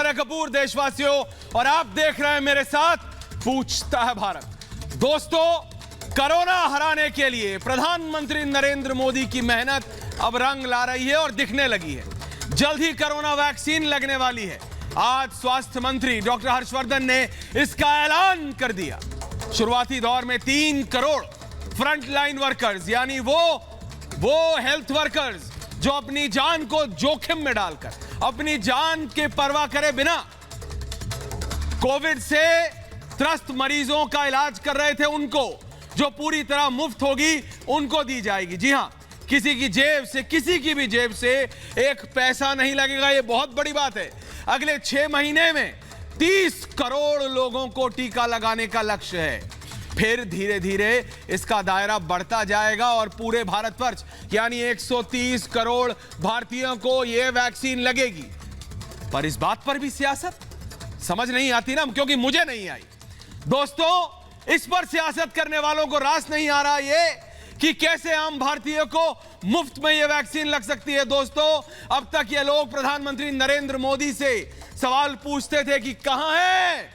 शौर्य कपूर देशवासियों, और आप देख रहे हैं मेरे साथ पूछता है भारत। दोस्तों, कोरोना हराने के लिए प्रधानमंत्री नरेंद्र मोदी की मेहनत अब रंग ला रही है और दिखने लगी है। जल्द ही कोरोना वैक्सीन लगने वाली है। आज स्वास्थ्य मंत्री डॉक्टर हर्षवर्धन ने इसका ऐलान कर दिया। शुरुआती दौर में 3 करोड़ फ्रंट लाइन वर्कर्स, यानी वो हेल्थ वर्कर्स जो अपनी जान को जोखिम में डालकर, अपनी जान के परवाह करे बिना कोविड से त्रस्त मरीजों का इलाज कर रहे थे, उनको जो पूरी तरह मुफ्त होगी उनको दी जाएगी। जी हां, किसी की जेब से, किसी की भी जेब से एक पैसा नहीं लगेगा। यह बहुत बड़ी बात है। अगले 6 महीने में 30 करोड़ लोगों को टीका लगाने का लक्ष्य है। फिर धीरे धीरे इसका दायरा बढ़ता जाएगा और पूरे भारतवर्ष यानी 130 करोड़ भारतीयों को यह वैक्सीन लगेगी। पर इस बात पर भी सियासत समझ नहीं आती ना, क्योंकि मुझे नहीं आई। दोस्तों, इस पर सियासत करने वालों को रास नहीं आ रहा ये कि कैसे आम भारतीयों को मुफ्त में यह वैक्सीन लग सकती है। दोस्तों, अब तक ये लोग प्रधानमंत्री नरेंद्र मोदी से सवाल पूछते थे कि कहां है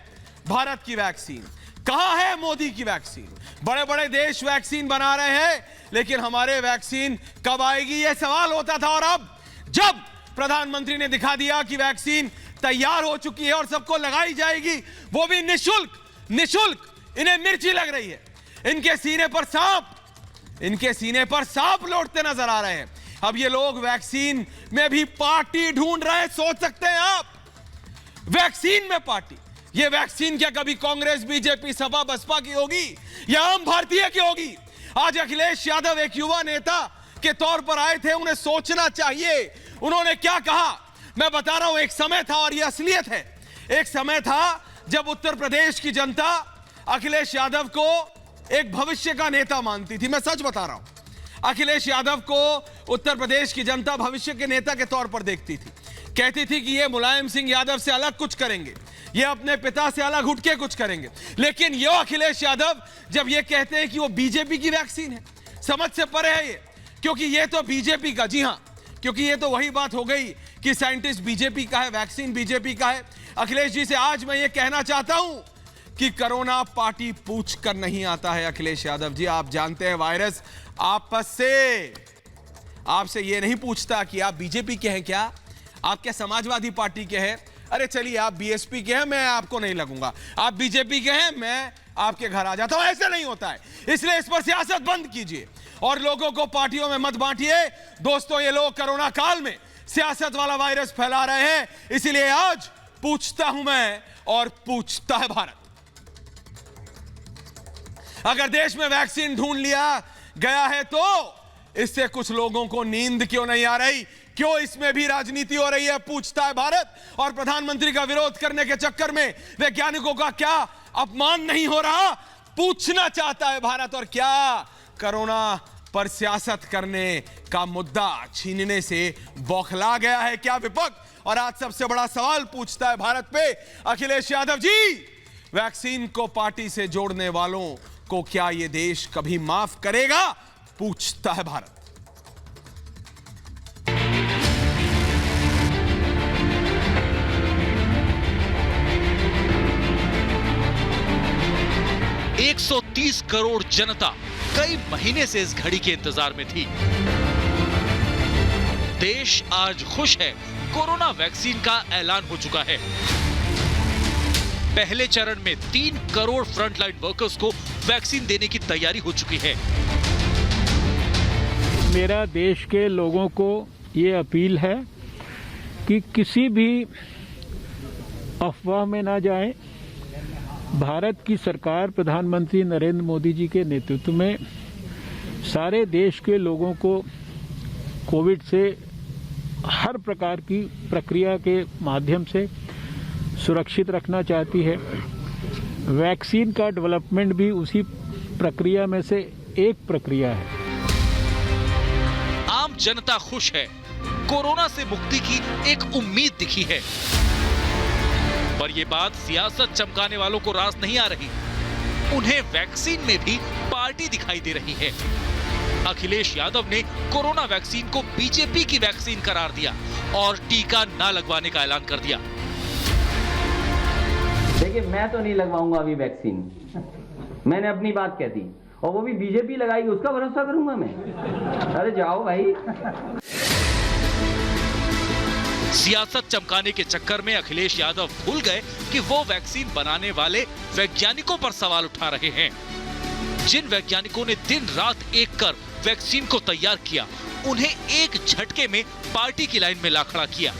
भारत की वैक्सीन, कहां है मोदी की वैक्सीन। बड़े बड़े देश वैक्सीन बना रहे हैं, लेकिन हमारे वैक्सीन कब आएगी, यह सवाल होता था। और अब जब प्रधानमंत्री ने दिखा दिया कि वैक्सीन तैयार हो चुकी है और सबको लगाई जाएगी, वो भी निशुल्क, इन्हें मिर्ची लग रही है। इनके सीने पर सांप लौटते नजर आ रहे हैं। अब ये लोग वैक्सीन में भी पार्टी ढूंढ रहे हैं। सोच सकते हैं आप, वैक्सीन में पार्टी। ये वैक्सीन क्या कभी कांग्रेस, बीजेपी, सपा, बसपा की होगी या आम भारतीय की होगी? आज अखिलेश यादव एक युवा नेता के तौर पर आए थे, उन्हें सोचना चाहिए। उन्होंने क्या कहा मैं बता रहा हूं। एक समय था, और यह असलियत है, एक समय था जब उत्तर प्रदेश की जनता अखिलेश यादव को एक भविष्य का नेता मानती थी। मैं सच बता रहा हूं। अखिलेश यादव को उत्तर प्रदेश की जनता भविष्य के नेता के तौर पर देखती थी। कहती थी कि ये मुलायम सिंह यादव से अलग कुछ करेंगे, ये अपने पिता से अलग उठ के कुछ करेंगे। लेकिन ये अखिलेश यादव जब ये कहते हैं कि वो बीजेपी की वैक्सीन है, समझ से परे है ये, क्योंकि ये तो बीजेपी का, जी हां, क्योंकि ये तो वही बात हो गई कि साइंटिस्ट बीजेपी का है, वैक्सीन बीजेपी का है। अखिलेश जी से आज मैं ये कहना चाहता हूं कि कोरोना पार्टी पूछ कर नहीं आता है। अखिलेश यादव जी, आप जानते हैं वायरस आपस से आपसे ये नहीं पूछता कि आप बीजेपी के हैं क्या, आप क्या समाजवादी पार्टी के हैं। अरे चलिए, आप बीएसपी के हैं, मैं आपको नहीं लगूंगा। आप बीजेपी के हैं, मैं आपके घर आ जाता हूं। ऐसा नहीं होता है। इसलिए इस पर सियासत बंद कीजिए और लोगों को पार्टियों में मत बांटिए। दोस्तों, ये लोग कोरोना काल में सियासत वाला वायरस फैला रहे हैं। इसीलिए आज पूछता हूं मैं और पूछता है भारत। अगर देश में वैक्सीन ढूंढ लिया गया है तो इससे कुछ लोगों को नींद क्यों नहीं आ रही? क्यों इसमें भी राजनीति हो रही है? पूछता है भारत। और प्रधानमंत्री का विरोध करने के चक्कर में वैज्ञानिकों का क्या अपमान नहीं हो रहा? पूछना चाहता है भारत। और क्या कोरोना पर सियासत करने का मुद्दा छीनने से बौखला गया है क्या विपक्ष? और आज सबसे बड़ा सवाल पूछता है भारत पे अखिलेश यादव जी, वैक्सीन को पार्टी से जोड़ने वालों को क्या यह देश कभी माफ करेगा? पूछता है भारत। एक 130 करोड़ जनता कई महीने से इस घड़ी के इंतजार में थी। देश आज खुश है, कोरोना वैक्सीन का ऐलान हो चुका है। पहले चरण में 3 करोड़ फ्रंटलाइन वर्कर्स को वैक्सीन देने की तैयारी हो चुकी है। मेरा देश के लोगों को ये अपील है कि किसी भी अफवाह में ना जाएं। भारत की सरकार प्रधानमंत्री नरेंद्र मोदी जी के नेतृत्व में सारे देश के लोगों को कोविड से हर प्रकार की प्रक्रिया के माध्यम से सुरक्षित रखना चाहती है। वैक्सीन का डेवलपमेंट भी उसी प्रक्रिया में से एक प्रक्रिया है। आम जनता खुश है, कोरोना से मुक्ति की एक उम्मीद दिखी है। पर यह बात सियासत चमकाने वालों को रास नहीं आ रही। उन्हें वैक्सीन में भी पार्टी दिखाई दे रही है। अखिलेश यादव ने कोरोना वैक्सीन को बीजेपी की वैक्सीन करार दिया और टीका न लगवाने का ऐलान कर दिया। देखिए मैं तो नहीं लगवाऊंगा अभी वैक्सीन, मैंने अपनी बात कह दी, और वो भी बीजेपी लगाएगी उसका भरोसा करूंगा मैं? अरे जाओ भाई। सियासत चमकाने के चक्कर में अखिलेश यादव भूल गए कि वो वैक्सीन बनाने वाले वैज्ञानिकों पर सवाल उठा रहे हैं। जिन वैज्ञानिकों ने दिन रात एक कर वैक्सीन को तैयार किया, उन्हें एक झटके में पार्टी की लाइन में ला खड़ा किया।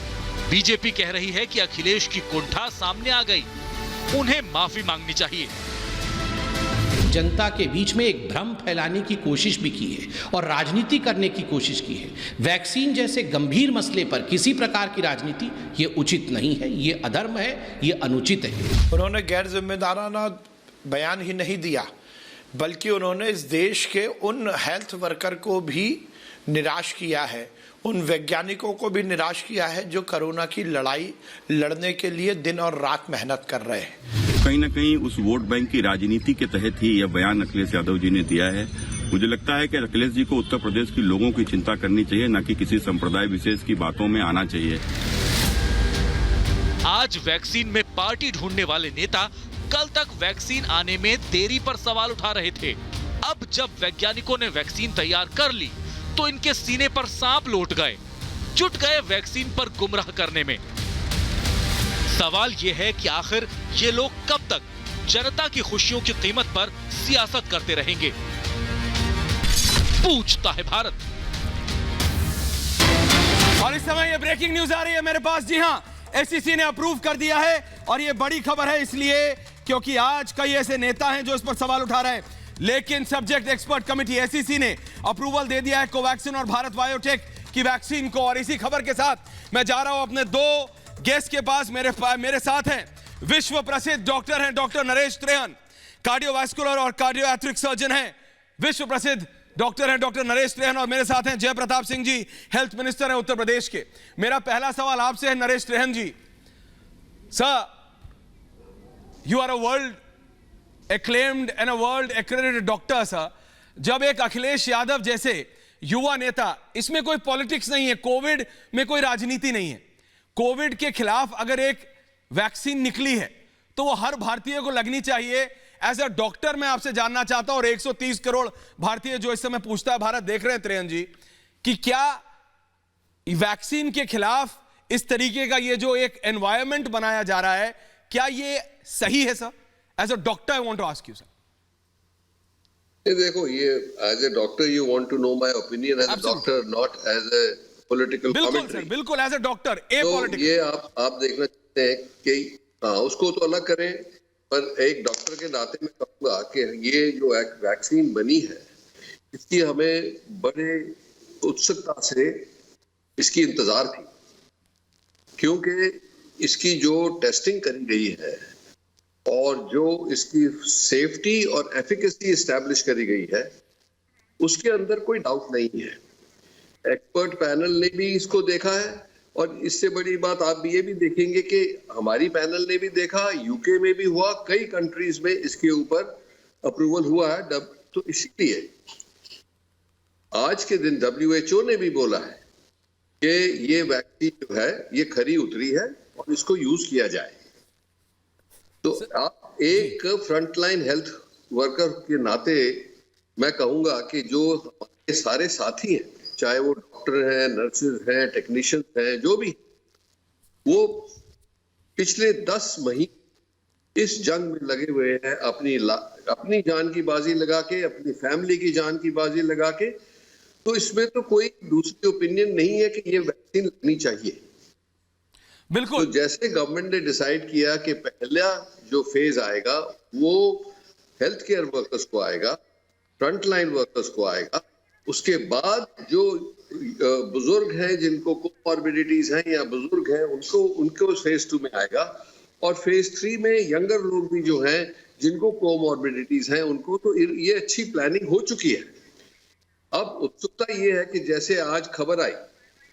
बीजेपी कह रही है कि अखिलेश की कुंठा सामने आ गई, उन्हें माफी मांगनी चाहिए। जनता के बीच में एक भ्रम फैलाने की कोशिश भी की है और राजनीति करने की कोशिश की है। वैक्सीन जैसे गंभीर मसले पर किसी प्रकार की राजनीति ये उचित नहीं है, ये अधर्म है, ये अनुचित है। उन्होंने गैर जिम्मेदाराना बयान ही नहीं दिया, बल्कि उन्होंने इस देश के उन हेल्थ वर्कर को भी निराश किया है, उन वैज्ञानिकों को भी निराश किया है जो कोरोना की लड़ाई लड़ने के लिए दिन और रात मेहनत कर रहे हैं। कहीं न कहीं उस वोट बैंक की राजनीति के तहत ही यह बयान अखिलेश यादव जी ने दिया है। मुझे लगता है कि अखिलेश जी को उत्तर प्रदेश के लोगों की चिंता करनी चाहिए, न कि किसी संप्रदाय विशेष की बातों में आना चाहिए। आज वैक्सीन में पार्टी ढूंढने वाले नेता कल तक वैक्सीन आने में देरी पर सवाल उठा रहे थे। अब जब वैज्ञानिकों ने वैक्सीन तैयार कर ली तो इनके सीने पर सांप लौट गए, जुट गए वैक्सीन पर गुमराह करने में। सवाल यह है कि आखिर ये लोग कब तक जनता की खुशियों की कीमत पर सियासत करते रहेंगे? पूछता है भारत। और इस समय ये ब्रेकिंग न्यूज आ रही है मेरे पास। जी हां, एससीसी ने अप्रूव कर दिया है और ये बड़ी खबर है इसलिए क्योंकि आज कई ऐसे नेता हैं जो इस पर सवाल उठा रहे हैं, लेकिन सब्जेक्ट एक्सपर्ट कमेटी एससीसी ने अप्रूवल दे दिया है कोवैक्सीन और भारत बायोटेक की वैक्सीन को। और इसी खबर के साथ मैं जा रहा हूं अपने दो गेस्ट के पास। मेरे साथ हैं विश्व प्रसिद्ध डॉक्टर हैं डॉक्टर नरेश त्रेहन, कार्डियोवैस्कुलर और कार्डियोएथरिक सर्जन हैं। विश्व प्रसिद्ध डॉक्टर हैं डॉक्टर नरेश त्रेहन और मेरे साथ हैं जयप्रताप सिंह जी, हेल्थ मिनिस्टर हैं उत्तर प्रदेश के। मेरा पहला सवाल आपसे है Naresh Trehan ji. Sir, you are a world acclaimed and a world accredited doctor sir, जब एक अखिलेश यादव जैसे युवा नेता, इसमें कोई पॉलिटिक्स नहीं है, कोविड में कोई राजनीति नहीं है, कोविड के खिलाफ अगर एक वैक्सीन निकली है तो वो हर भारतीय को लगनी चाहिए। एज अ डॉक्टर मैं आपसे जानना चाहता हूं, और 130 करोड़ भारतीय जो इस समय पूछता है भारत देख रहे हैं त्रेहन जी, कि क्या वैक्सीन के खिलाफ इस तरीके का ये जो एक एनवायरमेंट बनाया जा रहा है, क्या ये सही है sir? As a doctor, I want to ask you, sir. देखो, ये as a doctor you want to know my opinion as Absolutely. A doctor, not as a political commentary. Sir, बिल्कुल as a doctor, political. ये आप देखना चाहते हैं कि हाँ उसको तो अलग करें, पर एक डॉक्टर के नाते मैं कहूँगा कि ये जो वैक्सीन बनी है इसकी हमें बड़े उत्सुकता से इसकी इंतजार थी, क्योंकि इसकी जो टेस्टिंग करी गई है और जो इसकी सेफ्टी और एफिकेसी एस्टैब्लिश करी गई है उसके अंदर कोई डाउट नहीं है। एक्सपर्ट पैनल ने भी इसको देखा है, और इससे बड़ी बात आप ये भी देखेंगे कि हमारी पैनल ने भी देखा, यूके में भी हुआ, कई कंट्रीज में इसके ऊपर अप्रूवल हुआ है। तो इसीलिए आज के दिन WHO ने भी बोला है कि ये वैक्सीन जो है ये खरी उतरी है और इसको यूज किया जाए। तो आप एक फ्रंटलाइन हेल्थ वर्कर के नाते मैं कहूंगा कि जो हमारे सारे साथी हैं, चाहे वो डॉक्टर हैं, नर्सेज हैं, टेक्नीशियंस हैं, जो भी, वो पिछले 10 महीने इस जंग में लगे हुए हैं, अपनी जान की बाजी लगा के, अपनी फैमिली की जान की बाजी लगा के। तो इसमें तो कोई दूसरी ओपिनियन नहीं है कि ये वैक्सीन लगनी चाहिए। बिल्कुल। तो जैसे गवर्नमेंट ने डिसाइड किया कि पहला जो फेज आएगा वो हेल्थ केयर वर्कर्स को आएगा, फ्रंटलाइन वर्कर्स को आएगा, उसके बाद जो बुजुर्ग हैं जिनको कोमॉर्बिडिटीज हैं या बुजुर्ग हैं उनको फेज 2 में आएगा, और फेज 3 में यंगर लोग भी जो हैं जिनको कोमॉर्बिडिटीज हैं उनको। तो ये अच्छी प्लानिंग हो चुकी है। अब उत्सुकता ये है कि जैसे आज खबर आई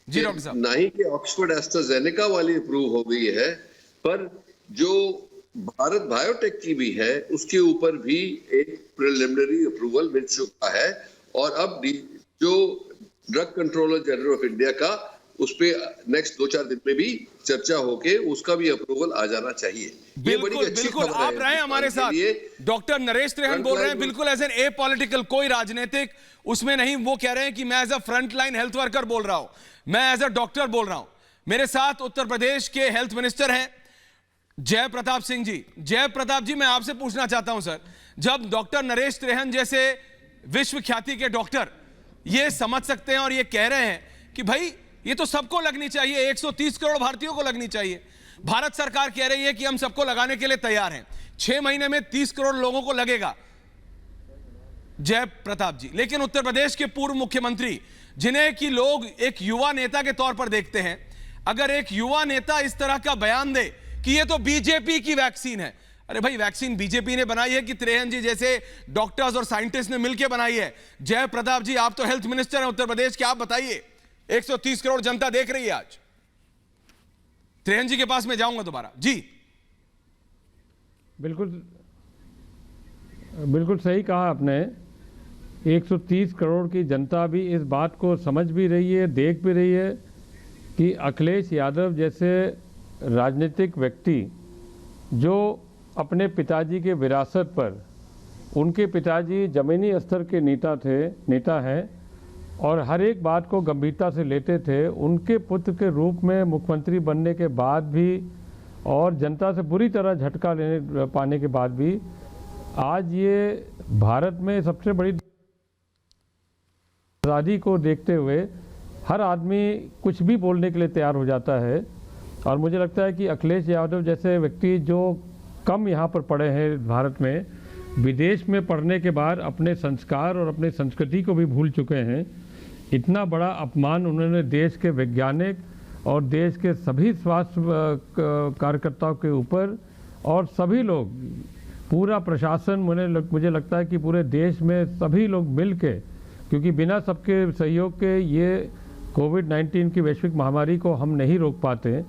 जी डॉक्टर साहब, नहीं कि ऑक्सफोर्ड एस्ट्राजेनेका वाली अप्रूव हो गई है, पर जो भारत बायोटेक की भी है उसके ऊपर भी एक प्रिलिमिनरी अप्रूवल मिल चुका है, और अब जो drug controller general of India का उस पे नेक्स्ट 2-4 दिन में भी चर्चा होके उसका भी अप्रूवल आ जाना चाहिए। ये बड़ी बिल्कुल अच्छी बिल्कुल खबर है आप रहे हमारे साथ। डॉक्टर नरेश त्रेहन बोल रहे हैं बिल्कुल एज एन ए पॉलिटिकल, कोई राजनीतिक उसमें नहीं। वो कह रहे हैं कि मैं as a front line health worker बोल रहा हूं, मैं एज अ डॉक्टर बोल रहा हूं। मेरे साथ उत्तर प्रदेश के हेल्थ मिनिस्टर हैं जय प्रताप सिंह जी। जय प्रताप जी, मैं आपसे पूछना चाहता हूं सर, जब डॉक्टर नरेश त्रेहन जैसे विश्व ख्याति के डॉक्टर ये समझ सकते हैं और ये कह रहे हैं कि भाई ये तो सबको लगनी चाहिए, 130 करोड़ भारतीयों को लगनी चाहिए। भारत सरकार कह रही है कि हम सबको लगाने के लिए तैयार हैं, 6 महीने में 30 करोड़ लोगों को लगेगा। जय प्रताप जी, लेकिन उत्तर प्रदेश के पूर्व मुख्यमंत्री जिन्हें कि लोग एक युवा नेता के तौर पर देखते हैं, अगर एक युवा नेता इस तरह का बयान दे कि ये तो बीजेपी की वैक्सीन है, अरे भाई वैक्सीन बीजेपी ने बनाई है कि त्रेहन जी जैसे डॉक्टर्स और साइंटिस्ट ने मिलकर बनाई है? जय प्रताप जी, आप तो हेल्थ मिनिस्टर हैं उत्तर प्रदेश के, आप बताइए। 130 करोड़ जनता देख रही है आज। त्रेहन जी के पास मैं जाऊंगा दोबारा जी। बिल्कुल सही कहा आपने। 130 करोड़ की जनता भी इस बात को समझ भी रही है, देख भी रही है कि अखिलेश यादव जैसे राजनीतिक व्यक्ति जो अपने पिताजी के विरासत पर, उनके पिताजी जमीनी स्तर के नेता हैं और हर एक बात को गंभीरता से लेते थे, उनके पुत्र के रूप में मुख्यमंत्री बनने के बाद भी और जनता से बुरी तरह झटका पाने के बाद भी आज ये भारत में सबसे बड़ी आज़ादी को देखते हुए हर आदमी कुछ भी बोलने के लिए तैयार हो जाता है। और मुझे लगता है कि अखिलेश यादव जैसे व्यक्ति जो कम यहाँ पर पढ़े हैं भारत में, विदेश में पढ़ने के बाद अपने संस्कार और अपने संस्कृति को भी भूल चुके हैं, इतना बड़ा अपमान उन्होंने देश के वैज्ञानिक और देश के सभी स्वास्थ्य कार्यकर्ताओं के ऊपर और सभी लोग, पूरा प्रशासन, मुझे लगता है कि पूरे देश में सभी लोग मिल के, क्योंकि बिना सबके सहयोग के ये कोविड-19 की वैश्विक महामारी को हम नहीं रोक पाते,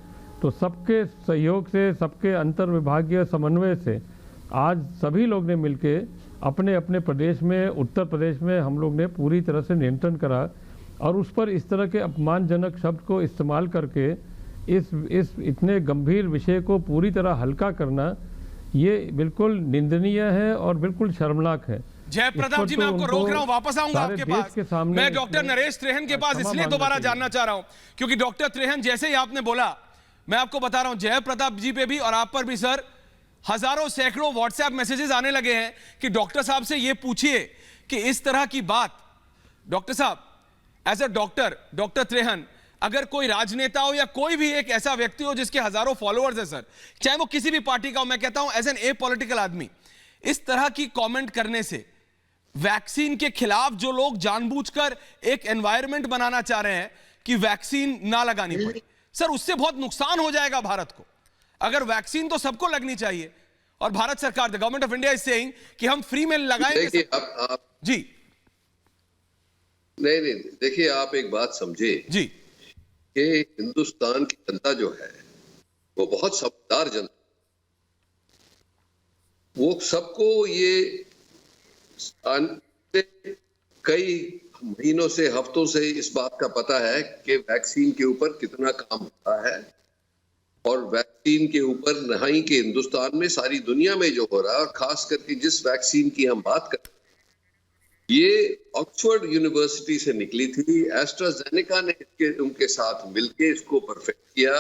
तो सबके सहयोग से, सबके अंतर विभागीय समन्वय से आज सभी लोग ने मिलके अपने अपने प्रदेश में, उत्तर प्रदेश में हम लोग ने पूरी तरह से नियंत्रण करा और उस पर इस तरह के अपमानजनक शब्द को इस्तेमाल करके इस इतने गंभीर विषय को पूरी तरह हल्का करना, ये बिल्कुल निंदनीय है और बिल्कुल शर्मनाक है। जय प्रताप जी, मैं आपको रोक रहा हूं, वापस आऊंगा आपके पास। मैं डॉक्टर नरेश त्रेहन के पास इसलिए दोबारा जानना चाह रहा हूं क्योंकि डॉक्टर त्रेहन जैसे ही आपने बोला, मैं आपको बता रहा हूं जय प्रताप जी पे भी और आप पर भी सर हजारों सैकड़ों व्हाट्सएप मैसेजेस आने लगे हैं कि डॉक्टर साहब से ये पूछिए कि इस तरह की बात, डॉक्टर साहब एज अ डॉक्टर त्रेहन, अगर कोई राजनेता हो या कोई भी एक ऐसा व्यक्ति हो जिसके हजारों फॉलोअर्स है सर, चाहे वो किसी भी पार्टी का हो, मैं कहता हूं एज एन ए पॉलिटिकल आदमी, इस तरह की कमेंट करने से वैक्सीन के खिलाफ जो लोग जानबूझकर एक एनवायरनमेंट बनाना चाह रहे हैं कि वैक्सीन ना लगानी पड़े, सर उससे बहुत नुकसान हो जाएगा भारत को। अगर वैक्सीन तो सबको लगनी चाहिए और भारत सरकार, the government of India is saying कि हम फ्री में लगाएंगे। देखिए आप जी नहीं, देखिए आप एक बात समझे जी कि हिंदुस्तान की जनता जो है वो बहुत समझदार जनता, वो सबको ये कई महीनों से, हफ्तों से इस बात का पता है कि वैक्सीन के ऊपर कितना काम होता है और वैक्सीन के ऊपर नहीं कि हिंदुस्तान में, सारी दुनिया में जो हो रहा है, और खास करके जिस वैक्सीन की हम बात करते हैं, ये ऑक्सफोर्ड यूनिवर्सिटी से निकली थी। एस्ट्राजेनेका ने उनके साथ मिलके इसको परफेक्ट किया।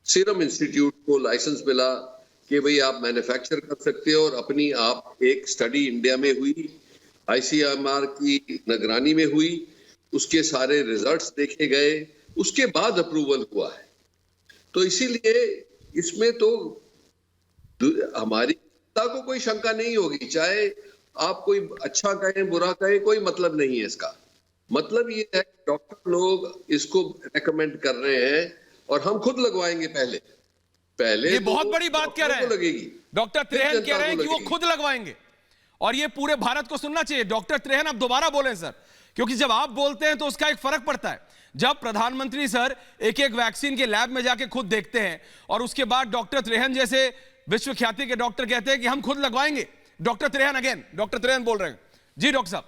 सीरम इंस्टीट्यूट को लाइसेंस मिला कि भाई आप मैन्युफैक्चर कर सकते हो और अपनी आप एक स्टडी इंडिया में हुई, ICMR की निगरानी में हुई, उसके सारे रिजल्ट्स देखे गए, उसके बाद अप्रूवल हुआ है। तो इसीलिए इसमें तो हमारी जनता को कोई शंका नहीं होगी, चाहे आप कोई अच्छा कहें बुरा कहें, कोई मतलब नहीं है इसका। मतलब ये है डॉक्टर लोग इसको रेकमेंड कर रहे हैं और हम खुद लगवाएंगे पहले ये बहुत बड़ी बात कह रहे हैं लगेगी। डॉक्टर त्रेहन कह रहे हैं कि वो खुद लगवाएंगे और ये पूरे भारत को सुनना चाहिए। डॉक्टर त्रेहन अब दोबारा बोले सर, क्योंकि जब आप बोलते हैं तो उसका एक फर्क पड़ता है। जब प्रधानमंत्री सर एक एक वैक्सीन के लैब में जाके खुद देखते हैं और उसके बाद डॉक्टर त्रेहन जैसे विश्व ख्याति के डॉक्टर कहते हैं कि हम खुद लगवाएंगे। Doctor Trehan again, doctor Trehan बोल रहे हैं जी। डॉक्टर साहब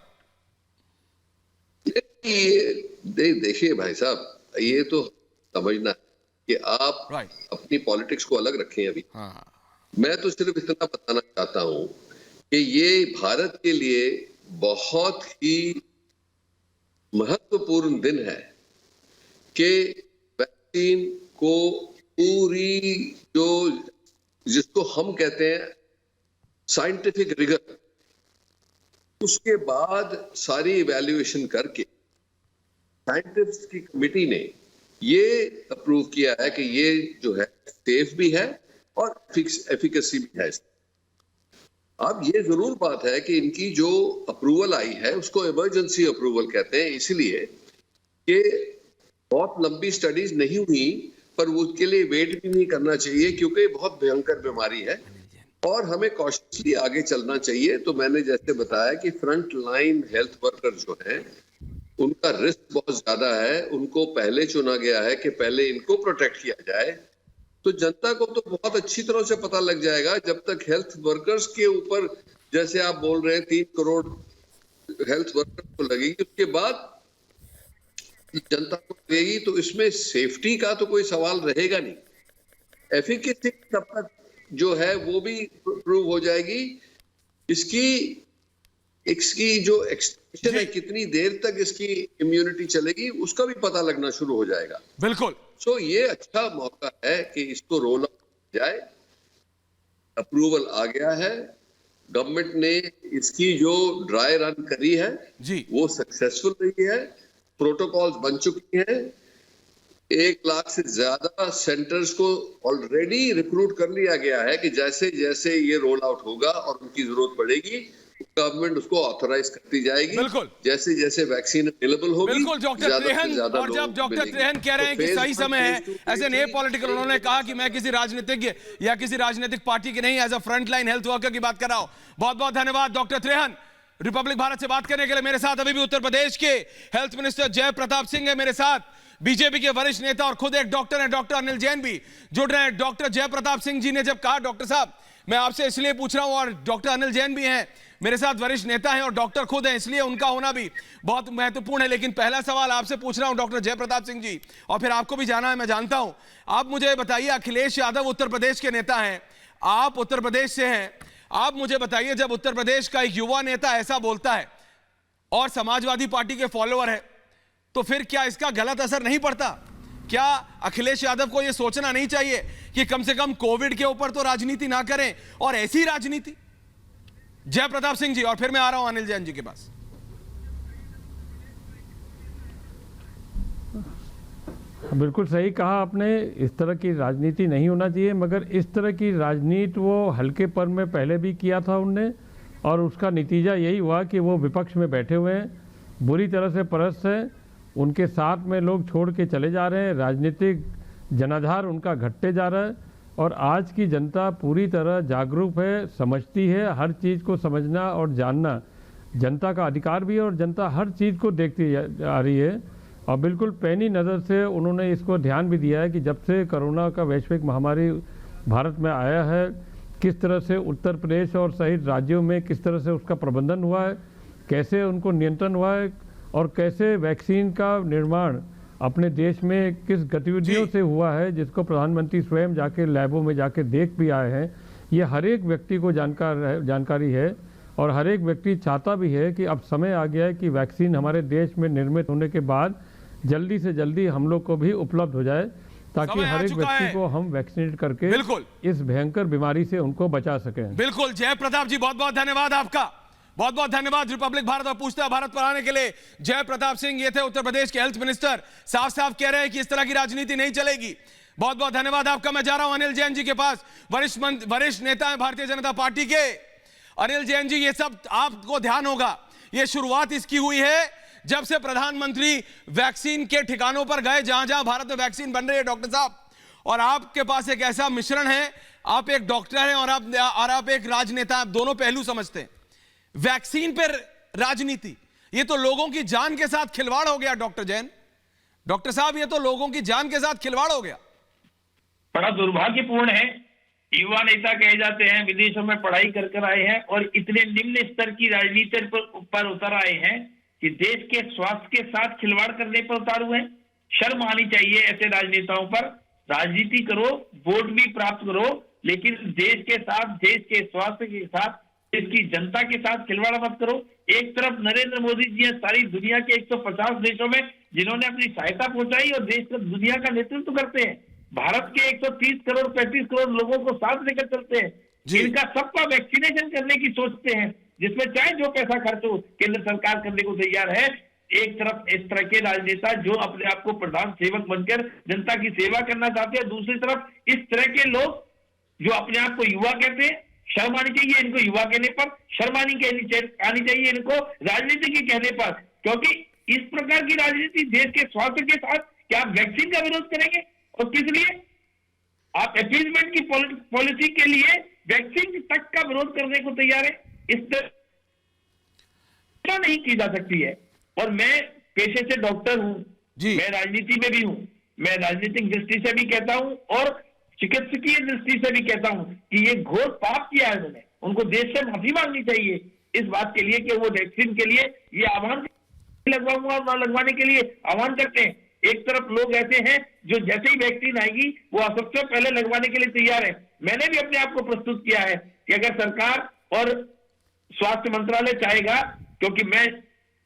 देखिए भाई साहब, ये तो समझना है कि आप Right. अपनी पॉलिटिक्स को अलग रखें अभी। हाँ, मैं तो सिर्फ इतना बताना चाहता हूं कि ये भारत के लिए बहुत ही महत्वपूर्ण दिन है कि वैक्सीन को पूरी जिसको हम कहते हैं साइंटिफिक रिगर, उसके बाद सारी इवैल्यूएशन करके साइंटिस्ट की कमिटी ने ये अप्रूव किया है कि ये जो है सेफ भी है और एफिकेसी भी है। अब ये जरूर बात है कि इनकी जो अप्रूवल आई है उसको इमरजेंसी अप्रूवल कहते हैं, इसलिए कि बहुत लंबी स्टडीज नहीं हुई, पर उसके लिए वेट भी नहीं करना चाहिए क्योंकि बहुत भयंकर बीमारी है और हमें कॉशियसली आगे चलना चाहिए। तो मैंने जैसे बताया कि फ्रंट लाइन हेल्थ वर्कर जो हैं उनका रिस्क बहुत ज्यादा है, उनको पहले चुना गया है कि पहले इनको प्रोटेक्ट किया जाए। तो जनता को तो बहुत अच्छी तरह से पता लग जाएगा जब तक हेल्थ वर्कर्स के ऊपर, जैसे आप बोल रहे हैं 3 करोड़ हेल्थ वर्कर्स को लगेगी, उसके बाद जनता को लगेगी, तो इसमें सेफ्टी का तो कोई सवाल रहेगा नहीं। एफिकेसी तब तक जो है वो भी प्रूव हो जाएगी। इसकी जो एक्सटेंशन है, कितनी देर तक इसकी इम्यूनिटी चलेगी, उसका भी पता लगना शुरू हो जाएगा। बिल्कुल। सो ये अच्छा मौका है कि इसको रोल आउट जाए। अप्रूवल आ गया है, गवर्नमेंट ने इसकी जो ड्राई रन करी है जी, वो सक्सेसफुल रही है, प्रोटोकॉल्स बन चुकी हैं। 1 लाख से ज्यादा सेंटर्स को ऑलरेडी रिक्रूट कर लिया गया है कि जैसे जैसे ये रोल आउट होगा और उनकी जरूरत पड़ेगी गवर्नमेंट उसको ऑथराइज करती जाएगी। बिल्कुल। जैसे जैसे वैक्सीन अवेलेबल होगी। बिल्कुल डॉक्टर त्रेहन, और जब डॉक्टर त्रेहन कह रहे हैं कि सही समय है, ऐसे नए पॉलिटिकल, उन्होंने कहा कि मैं किसी राजनीतिज्ञ या किसी राजनीतिक पार्टी के नहीं, as a front line health worker की बात कर रहा हूं। बहुत बहुत धन्यवाद डॉक्टर त्रेहन, रिपब्लिक भारत से बात करने के लिए। मेरे साथ अभी भी उत्तर प्रदेश के हेल्थ मिनिस्टर जय प्रताप सिंह है, मेरे साथ बीजेपी के वरिष्ठ नेता और खुद एक डॉक्टर हैं, डॉक्टर अनिल जैन भी जुड़ रहे हैं। डॉक्टर जय प्रताप सिंह जी ने जब कहा, डॉक्टर साहब मैं आपसे इसलिए पूछ रहा हूं, और डॉक्टर अनिल जैन भी हैं मेरे साथ, वरिष्ठ नेता हैं और डॉक्टर खुद हैं, इसलिए उनका होना भी बहुत महत्वपूर्ण है। लेकिन पहला सवाल आपसे पूछ रहा हूं डॉक्टर जय प्रताप सिंह जी, और फिर आपको भी जाना है, मैं जानता हूं। आप मुझे बताइए, अखिलेश यादव उत्तर प्रदेश के नेता हैं, आप उत्तर प्रदेश से हैं, आप मुझे बताइए, जब उत्तर प्रदेश का एक युवा नेता ऐसा बोलता है और समाजवादी पार्टी के फॉलोअर है, तो फिर क्या इसका गलत असर नहीं पड़ता? क्या अखिलेश यादव को यह सोचना नहीं चाहिए कि कम से कम कोविड के ऊपर तो राजनीति ना करें, और ऐसी राजनीति? जय प्रताप सिंह जी, और फिर मैं आ रहा हूं अनिल जैन जी के पास। बिल्कुल सही कहा आपने, इस तरह की राजनीति नहीं होना चाहिए, मगर इस तरह की राजनीति वो हल्केपन में पहले भी किया था उनने, और उसका नतीजा यही हुआ कि वो विपक्ष में बैठे हुए हैं, बुरी तरह से परस्त है, उनके साथ में लोग छोड़ के चले जा रहे हैं, राजनीतिक जनाधार उनका घटते जा रहा है। और आज की जनता पूरी तरह जागरूक है, समझती है, हर चीज़ को समझना और जानना जनता का अधिकार भी है, और जनता हर चीज़ को देखती आ रही है। और बिल्कुल पैनी नज़र से उन्होंने इसको ध्यान भी दिया है कि जब से कोरोना का वैश्विक महामारी भारत में आया है, किस तरह से उत्तर प्रदेश और सहित राज्यों में किस तरह से उसका प्रबंधन हुआ है, कैसे उनको नियंत्रण हुआ है, और कैसे वैक्सीन का निर्माण अपने देश में किस गतिविधियों से हुआ है, जिसको प्रधानमंत्री स्वयं जाके लैबों में जाके देख भी आए हैं। ये हर एक व्यक्ति को जानकारी है, और हर एक व्यक्ति चाहता भी है कि अब समय आ गया है कि वैक्सीन हमारे देश में निर्मित होने के बाद जल्दी से जल्दी हम लोग को भी उपलब्ध हो जाए, ताकि हर एक व्यक्ति को हम वैक्सीनेट करके बिल्कुल इस भयंकर बीमारी से उनको बचा सकें। बिल्कुल जय प्रताप जी, बहुत बहुत धन्यवाद आपका, बहुत बहुत धन्यवाद रिपब्लिक भारत और पूछता भारत पर आने के लिए। जय प्रताप सिंह ये थे उत्तर प्रदेश के हेल्थ मिनिस्टर, साफ साफ कह रहे हैं कि इस तरह की राजनीति नहीं चलेगी। बहुत बहुत धन्यवाद आपका। मैं जा रहा हूं अनिल जैन जी के पास, वरिष्ठ नेता है भारतीय जनता पार्टी के। अनिल जैन जी, ये सब आपको ध्यान होगा, ये शुरुआत इसकी हुई है जब से प्रधानमंत्री वैक्सीन के ठिकानों पर गए, जहां जहां भारत में वैक्सीन बन रही है डॉक्टर साहब, और आपके पास एक ऐसा मिश्रण है, आप एक डॉक्टर हैं और आप एक राजनेता, आप दोनों पहलू समझते हैं। वैक्सीन पर राजनीति, ये तो लोगों की जान के साथ खिलवाड़ हो गया डॉक्टर जैन, डॉक्टर साहब, ये तो लोगों की जान के साथ खिलवाड़ हो गया। बड़ा दुर्भाग्यपूर्ण है, युवा नेता कहे जाते हैं, विदेशों में पढ़ाई कर कर आए हैं और इतने निम्न स्तर की राजनीति पर उतर आए हैं कि देश के स्वास्थ्य के साथ खिलवाड़ करने पर उतारू हैं। शर्म आनी चाहिए ऐसे राजनेताओं पर। राजनीति करो, वोट भी प्राप्त करो, लेकिन देश के साथ, देश के स्वास्थ्य के साथ, देश की जनता के साथ खिलवाड़ मत करो। एक तरफ नरेंद्र मोदी जी हैं सारी दुनिया के 150 देशों में जिन्होंने अपनी सहायता पहुंचाई और देश का, दुनिया का नेतृत्व करते हैं। भारत के 130 करोड़ 35 करोड़ लोगों को साथ लेकर चलते हैं। इनका सबका वैक्सीनेशन करने की सोचते हैं, जिसमें चाहे जो पैसा खर्च हो केंद्र सरकार करने को तैयार है। एक तरफ इस तरह के राजनेता जो अपने आप को प्रधान सेवक बनकर जनता की सेवा करना चाहते हैं, दूसरी तरफ इस तरह के लोग जो अपने आप को युवा कहते हैं। शर्म आनी चाहिए इनको युवा कहने पर, शर्म आनी चाहिए इनको राजनीति के कहने पर, क्योंकि इस प्रकार की राजनीति देश के स्वास्थ्य के साथ, क्या आप वैक्सीन का विरोध करेंगे? और किस लिए? आप अपीजमेंट की पॉलिसी के लिए वैक्सीन तक का विरोध करने को तैयार है। इस तरह नहीं की जा सकती है। और मैं पेशे से डॉक्टर हूं, मैं राजनीति में भी हूं, मैं राजनीतिक दृष्टि से भी कहता हूं और चिकित्सकीय दृष्टि से भी कहता हूं कि ये घोर पाप किया है उन्होंने। उनको देश से माफी मांगनी चाहिए इस बात के लिए कि वो वैक्सीन के लिए ये आह्वान लगवाऊंगा और न लगवाने के लिए आह्वान करते हैं। एक तरफ लोग ऐसे हैं जो जैसे ही वैक्सीन आएगी वो सबसे पहले लगवाने के लिए तैयार है। मैंने भी अपने आप को प्रस्तुत किया है कि अगर सरकार और स्वास्थ्य मंत्रालय चाहेगा, क्योंकि मैं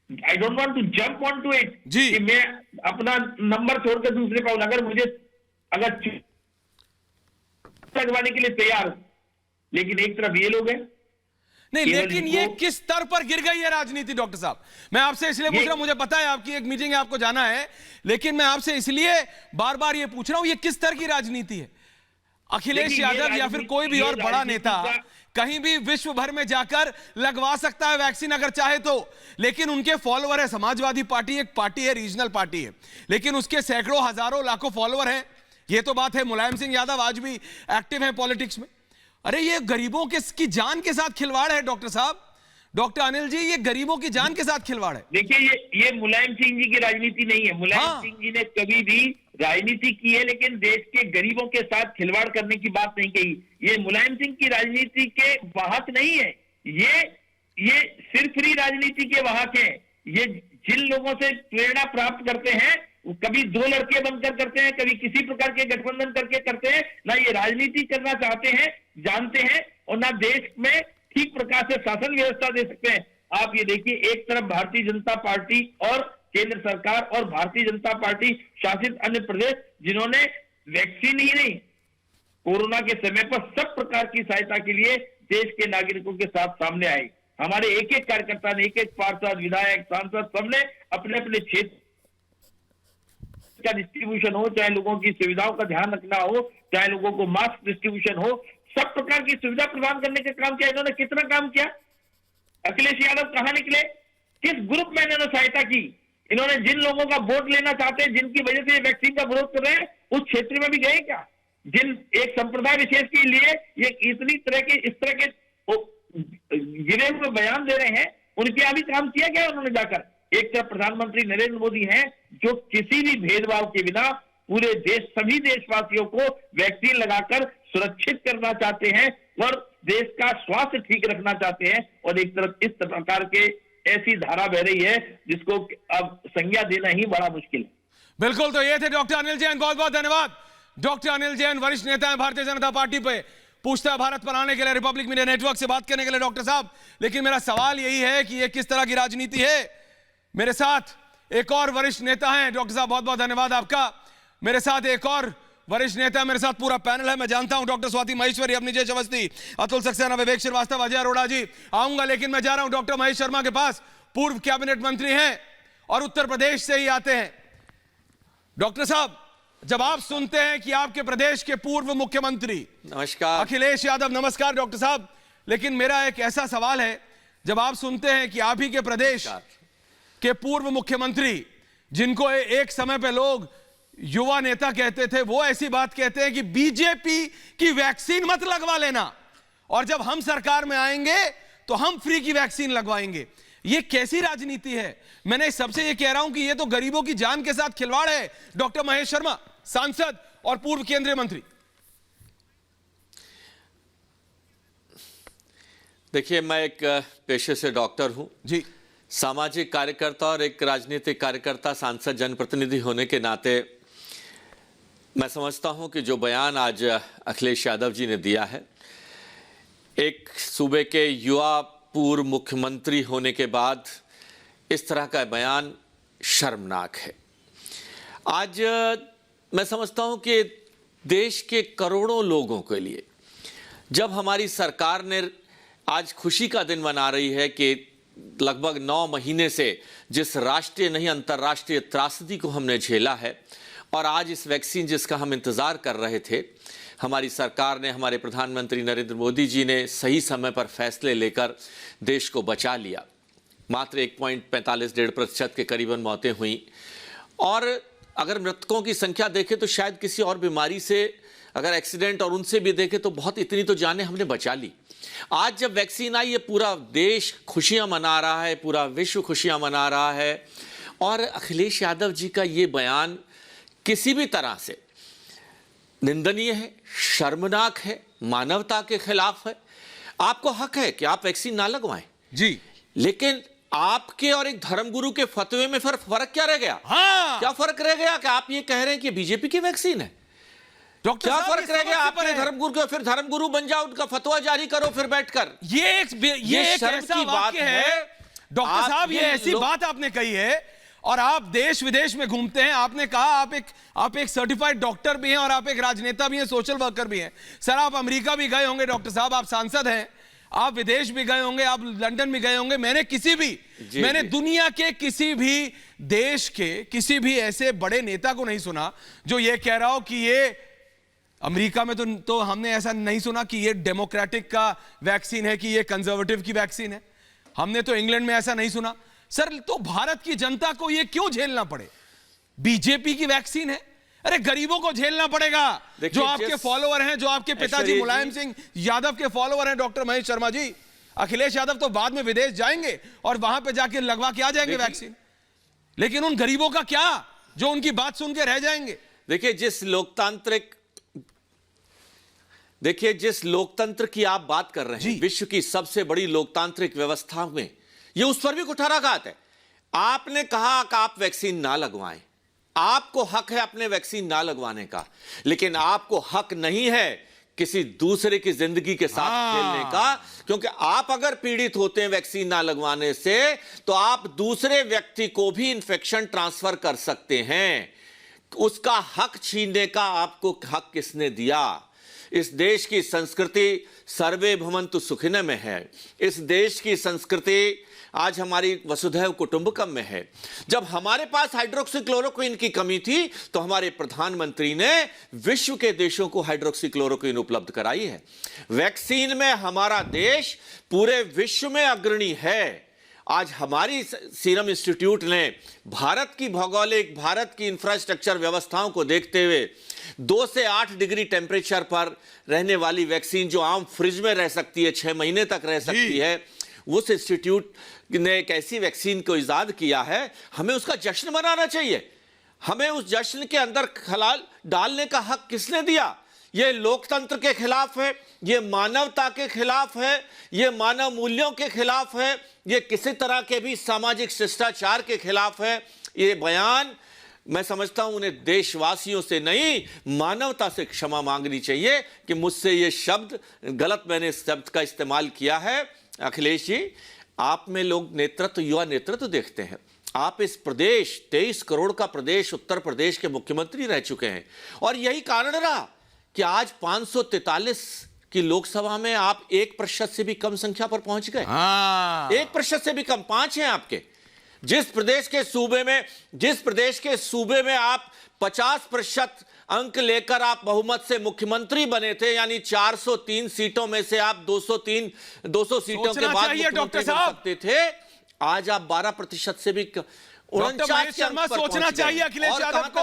I don't want to jump on to it कि मैं अपना नंबर छोड़कर दूसरे पर, अगर मुझे लगवाने के लिए तैयार हूं, लेकिन एक तरफ ये लोग हैं। नहीं, लेकिन ये किस स्तर पर गिर गई है राजनीति डॉक्टर साहब? मैं आपसे इसलिए पूछ रहा हूं, मुझे पता है आपकी एक मीटिंग है, आपको जाना है, लेकिन मैं आपसे इसलिए बार बार ये पूछ रहा हूं, ये किस स्तर की राजनीति है? अखिलेश यादव या फिर कोई भी और बड़ा नेता कहीं भी विश्व भर में जाकर लगवा सकता है वैक्सीन अगर चाहे तो, लेकिन उनके फॉलोअर है। समाजवादी पार्टी एक पार्टी है, रीजनल पार्टी है, लेकिन उसके सैकड़ों हजारों लाखों फॉलोअर हैं। ये तो बात है। मुलायम सिंह यादव आज भी एक्टिव है पॉलिटिक्स में। अरे ये गरीबों की जान के साथ खिलवाड़ है डॉक्टर साहब, डॉक्टर अनिल जी, ये गरीबों की जान के साथ खिलवाड़ है। देखिए, ये मुलायम सिंह जी की राजनीति नहीं है। मुलायम सिंह जी ने कभी भी राजनीति की है, लेकिन देश के गरीबों के साथ खिलवाड़ करने की बात नहीं कही। ये मुलायम सिंह की राजनीति के वाहक नहीं है, ये सिरफिरी राजनीति के वाहक हैं। ये जिन लोगों से प्रेरणा प्राप्त करते हैं, कभी दो लड़के बनकर करते हैं, कभी किसी प्रकार के गठबंधन करके करते हैं, ना ये राजनीति करना चाहते हैं, जानते हैं, और ना देश में ठीक प्रकार से शासन व्यवस्था दे सकते हैं। आप ये देखिए, एक तरफ भारतीय जनता पार्टी और केंद्र सरकार और भारतीय जनता पार्टी शासित अन्य प्रदेश, जिन्होंने वैक्सीन ही नहीं, कोरोना के समय पर सब प्रकार की सहायता के लिए देश के नागरिकों के साथ सामने आए। हमारे एक एक कार्यकर्ता ने, एक एक पार्षद, विधायक, सांसद, सबने अपने अपने क्षेत्र का डिस्ट्रीब्यूशन हो, चाहे लोगों की सुविधाओं का ध्यान रखना हो, चाहे लोगों को मास्क डिस्ट्रीब्यूशन हो, सब प्रकार की सुविधा प्रदान करने का काम किया। इन्होंने कितना काम किया? अखिलेश यादव कहां निकले? किस ग्रुप में इन्होंने सहायता की? इन्होंने जिन लोगों का वोट लेना चाहते हैं, जिनकी वजह से वैक्सीन का विरोध कर रहे हैं, उस क्षेत्र में भी गए क्या? जिन एक संप्रदाय विशेष के लिए ये इतनी तरह के, इस तरह के गिरे हुए बयान दे रहे हैं, उनके यहाँ भी काम किया क्या उन्होंने जाकर? एक तरफ प्रधानमंत्री नरेंद्र मोदी हैं जो किसी भी भेदभाव के बिना पूरे देश, सभी देशवासियों को वैक्सीन लगाकर सुरक्षित करना चाहते हैं और देश का स्वास्थ्य ठीक रखना चाहते हैं। और एक तरफ इस प्रकार के ऐसी धारा बह रही है जिसको अब संज्ञा देना ही बड़ा मुश्किल है। बिल्कुल, तो ये थे डॉक्टर अनिल जैन, बहुत बहुत धन्यवाद। डॉक्टर अनिल जैन वरिष्ठ नेता है भारतीय जनता पार्टी पे, पूछता है भारत पर आने के लिए, रिपब्लिक मीडिया नेटवर्क से बात करने के लिए डॉक्टर साहब। लेकिन मेरा सवाल यही है कि ये किस तरह की राजनीति है? मेरे साथ एक और वरिष्ठ नेता हैं। डॉक्टर साहब बहुत बहुत धन्यवाद आपका। मेरे साथ एक और वरिष्ठ नेता, मेरे साथ पूरा पैनल है। मैं जानता हूं डॉक्टर स्वाति महेश्वरी, अपनी जय अवस्थी, अतुल सक्सेना, विवेक श्रीवास्तव, अजय अरोड़ा जी आऊंगा, लेकिन मैं जा रहा हूं डॉक्टर महेश शर्मा के पास। पूर्व कैबिनेट मंत्री हैं और उत्तर प्रदेश से ही आते हैं। डॉक्टर साहब, जब आप सुनते हैं कि आपके प्रदेश के पूर्व मुख्यमंत्री, नमस्कार अखिलेश यादव, नमस्कार डॉक्टर साहब, लेकिन मेरा एक ऐसा सवाल है, जब आप सुनते हैं कि आप ही के प्रदेश के पूर्व मुख्यमंत्री, जिनको एक समय पे लोग युवा नेता कहते थे, वो ऐसी बात कहते हैं कि बीजेपी की वैक्सीन मत लगवा लेना, और जब हम सरकार में आएंगे तो हम फ्री की वैक्सीन लगवाएंगे। ये कैसी राजनीति है? मैंने सबसे ये कह रहा हूं कि ये तो गरीबों की जान के साथ खिलवाड़ है। डॉक्टर महेश शर्मा, सांसद और पूर्व केंद्रीय मंत्री। देखिए, मैं एक पेशे से डॉक्टर हूं जी, सामाजिक कार्यकर्ता और एक राजनीतिक कार्यकर्ता, सांसद, जनप्रतिनिधि होने के नाते मैं समझता हूं कि जो बयान आज अखिलेश यादव जी ने दिया है, एक सूबे के युवा पूर्व मुख्यमंत्री होने के बाद इस तरह का बयान शर्मनाक है। आज मैं समझता हूं कि देश के करोड़ों लोगों के लिए जब हमारी सरकार ने आज खुशी का दिन मना रही है कि लगभग 9 महीने से जिस राष्ट्रीय नहीं अंतर्राष्ट्रीय त्रासदी को हमने झेला है और आज इस वैक्सीन जिसका हम इंतजार कर रहे थे, हमारी सरकार ने, हमारे प्रधानमंत्री नरेंद्र मोदी जी ने सही समय पर फैसले लेकर देश को बचा लिया। मात्र 1.45% के करीबन मौतें हुई और अगर मृतकों की संख्या देखें तो शायद किसी और बीमारी से, अगर एक्सीडेंट और उनसे भी देखें तो बहुत इतनी तो जानें हमने बचा ली। आज जब वैक्सीन आई, ये पूरा देश खुशियां मना रहा है, पूरा विश्व खुशियां मना रहा है और अखिलेश यादव जी का ये बयान किसी भी तरह से निंदनीय है, शर्मनाक है, मानवता के खिलाफ है। आपको हक है कि आप वैक्सीन ना लगवाएं जी, लेकिन आपके और एक धर्मगुरु के फतवे में फर्क क्या रह गया? हाँ, क्या फर्क रह गया कि आप ये कह रहे हैं कि बीजेपी की वैक्सीन है? डॉक्टर क्या साहब, फर्क रह गया? आपने धर्मगुरु को, फिर धर्मगुरु बन जाओ, उनका फतवा जारी करो फिर बैठकर। ये एक शर्म ऐसा की बात वाक्य है डॉक्टर साहब, ये ऐसी बात आपने कही है और आप देश विदेश में घूमते हैं। आपने कहा आप एक सर्टिफाइड डॉक्टर भी हैं और आप एक राजनेता भी हैं, सोशल वर्कर भी हैं। सर, आप अमेरिका भी गए होंगे डॉक्टर साहब, आप सांसद हैं, आप विदेश भी गए होंगे, आप लंदन भी गए होंगे। मैंने दुनिया के किसी भी देश के किसी भी ऐसे बड़े नेता को नहीं सुना जो ये कह रहा हो कि ये अमेरिका में तो हमने ऐसा नहीं सुना कि ये डेमोक्रेटिक का वैक्सीन है कि ये कंजर्वेटिव की वैक्सीन है। हमने तो इंग्लैंड में ऐसा नहीं सुना। सर, तो भारत की जनता को ये क्यों झेलना पड़े? बीजेपी की वैक्सीन है, अरे गरीबों को झेलना पड़ेगा। जो आपके फॉलोअर हैं, जो आपके पिताजी मुलायम सिंह यादव के फॉलोअर हैं, डॉक्टर महेश शर्मा जी, अखिलेश यादव तो बाद में विदेश जाएंगे और वहां पे जाके लगवा के आ जाएंगे वैक्सीन, लेकिन उन गरीबों का क्या जो उनकी बात सुन के रह जाएंगे? देखिए, जिस लोकतंत्र की आप बात कर रहे हैं, विश्व की सबसे बड़ी लोकतांत्रिक व्यवस्था में, ये उस पर भी कुठाराघात है। आपने कहा कि आप वैक्सीन ना लगवाएं, आपको हक है अपने वैक्सीन ना लगवाने का, लेकिन आपको हक नहीं है किसी दूसरे की जिंदगी के साथ खेलने का, क्योंकि आप अगर पीड़ित होते हैं वैक्सीन ना लगवाने से तो आप दूसरे व्यक्ति को भी इंफेक्शन ट्रांसफर कर सकते हैं। उसका हक छीनने का आपको हक किसने दिया? इस देश की संस्कृति सर्वे भवन्तु सुखिनः में है। इस देश की संस्कृति आज हमारी वसुधैव कुटुंबकम में है। जब हमारे पास हाइड्रोक्सीक्लोरोक्विन की कमी थी तो हमारे प्रधानमंत्री ने विश्व के देशों को हाइड्रोक्सीक्लोरोक्विन उपलब्ध कराई है। वैक्सीन में हमारा देश पूरे विश्व में अग्रणी है। आज हमारी सीरम इंस्टीट्यूट ने भारत की भौगोलिक, भारत की इंफ्रास्ट्रक्चर व्यवस्थाओं को देखते हुए 2 से 8 डिग्री टेम्परेचर पर रहने वाली वैक्सीन, जो आम फ्रिज में रह सकती है, 6 महीने तक रह सकती है, उस इंस्टीट्यूट ने एक ऐसी वैक्सीन को इजाद किया है। हमें उसका जश्न मनाना चाहिए। हमें उस जश्न के अंदर खलाल डालने का हक किसने दिया? ये लोकतंत्र के खिलाफ है, ये मानवता के खिलाफ है, ये मानव मूल्यों के खिलाफ है, ये किसी तरह के भी सामाजिक शिष्टाचार के खिलाफ है। ये बयान मैं समझता हूं उन्हें देशवासियों से नहीं, मानवता से क्षमा मांगनी चाहिए कि मुझसे ये शब्द गलत, मैंने इस शब्द का इस्तेमाल किया है। अखिलेश जी, आप में लोग नेतृत्व, युवा नेतृत्व देखते हैं। आप इस प्रदेश, 23 करोड़ का प्रदेश, उत्तर प्रदेश के मुख्यमंत्री रह चुके हैं और यही कारण रहा कि आज 543 की लोकसभा में आप 1% से भी कम संख्या पर पहुंच गए। 1% से भी कम, 5 हैं आपके। जिस प्रदेश के सूबे में आप 50% अंक लेकर आप बहुमत से मुख्यमंत्री बने थे, यानी 403 सीटों में से आप 200 सीटों के बाद मुख्यमंत्री बन सकते थे, आज आप 12% से भी 49 शर्मा, सोचना चाहिए अखिलेश यादव को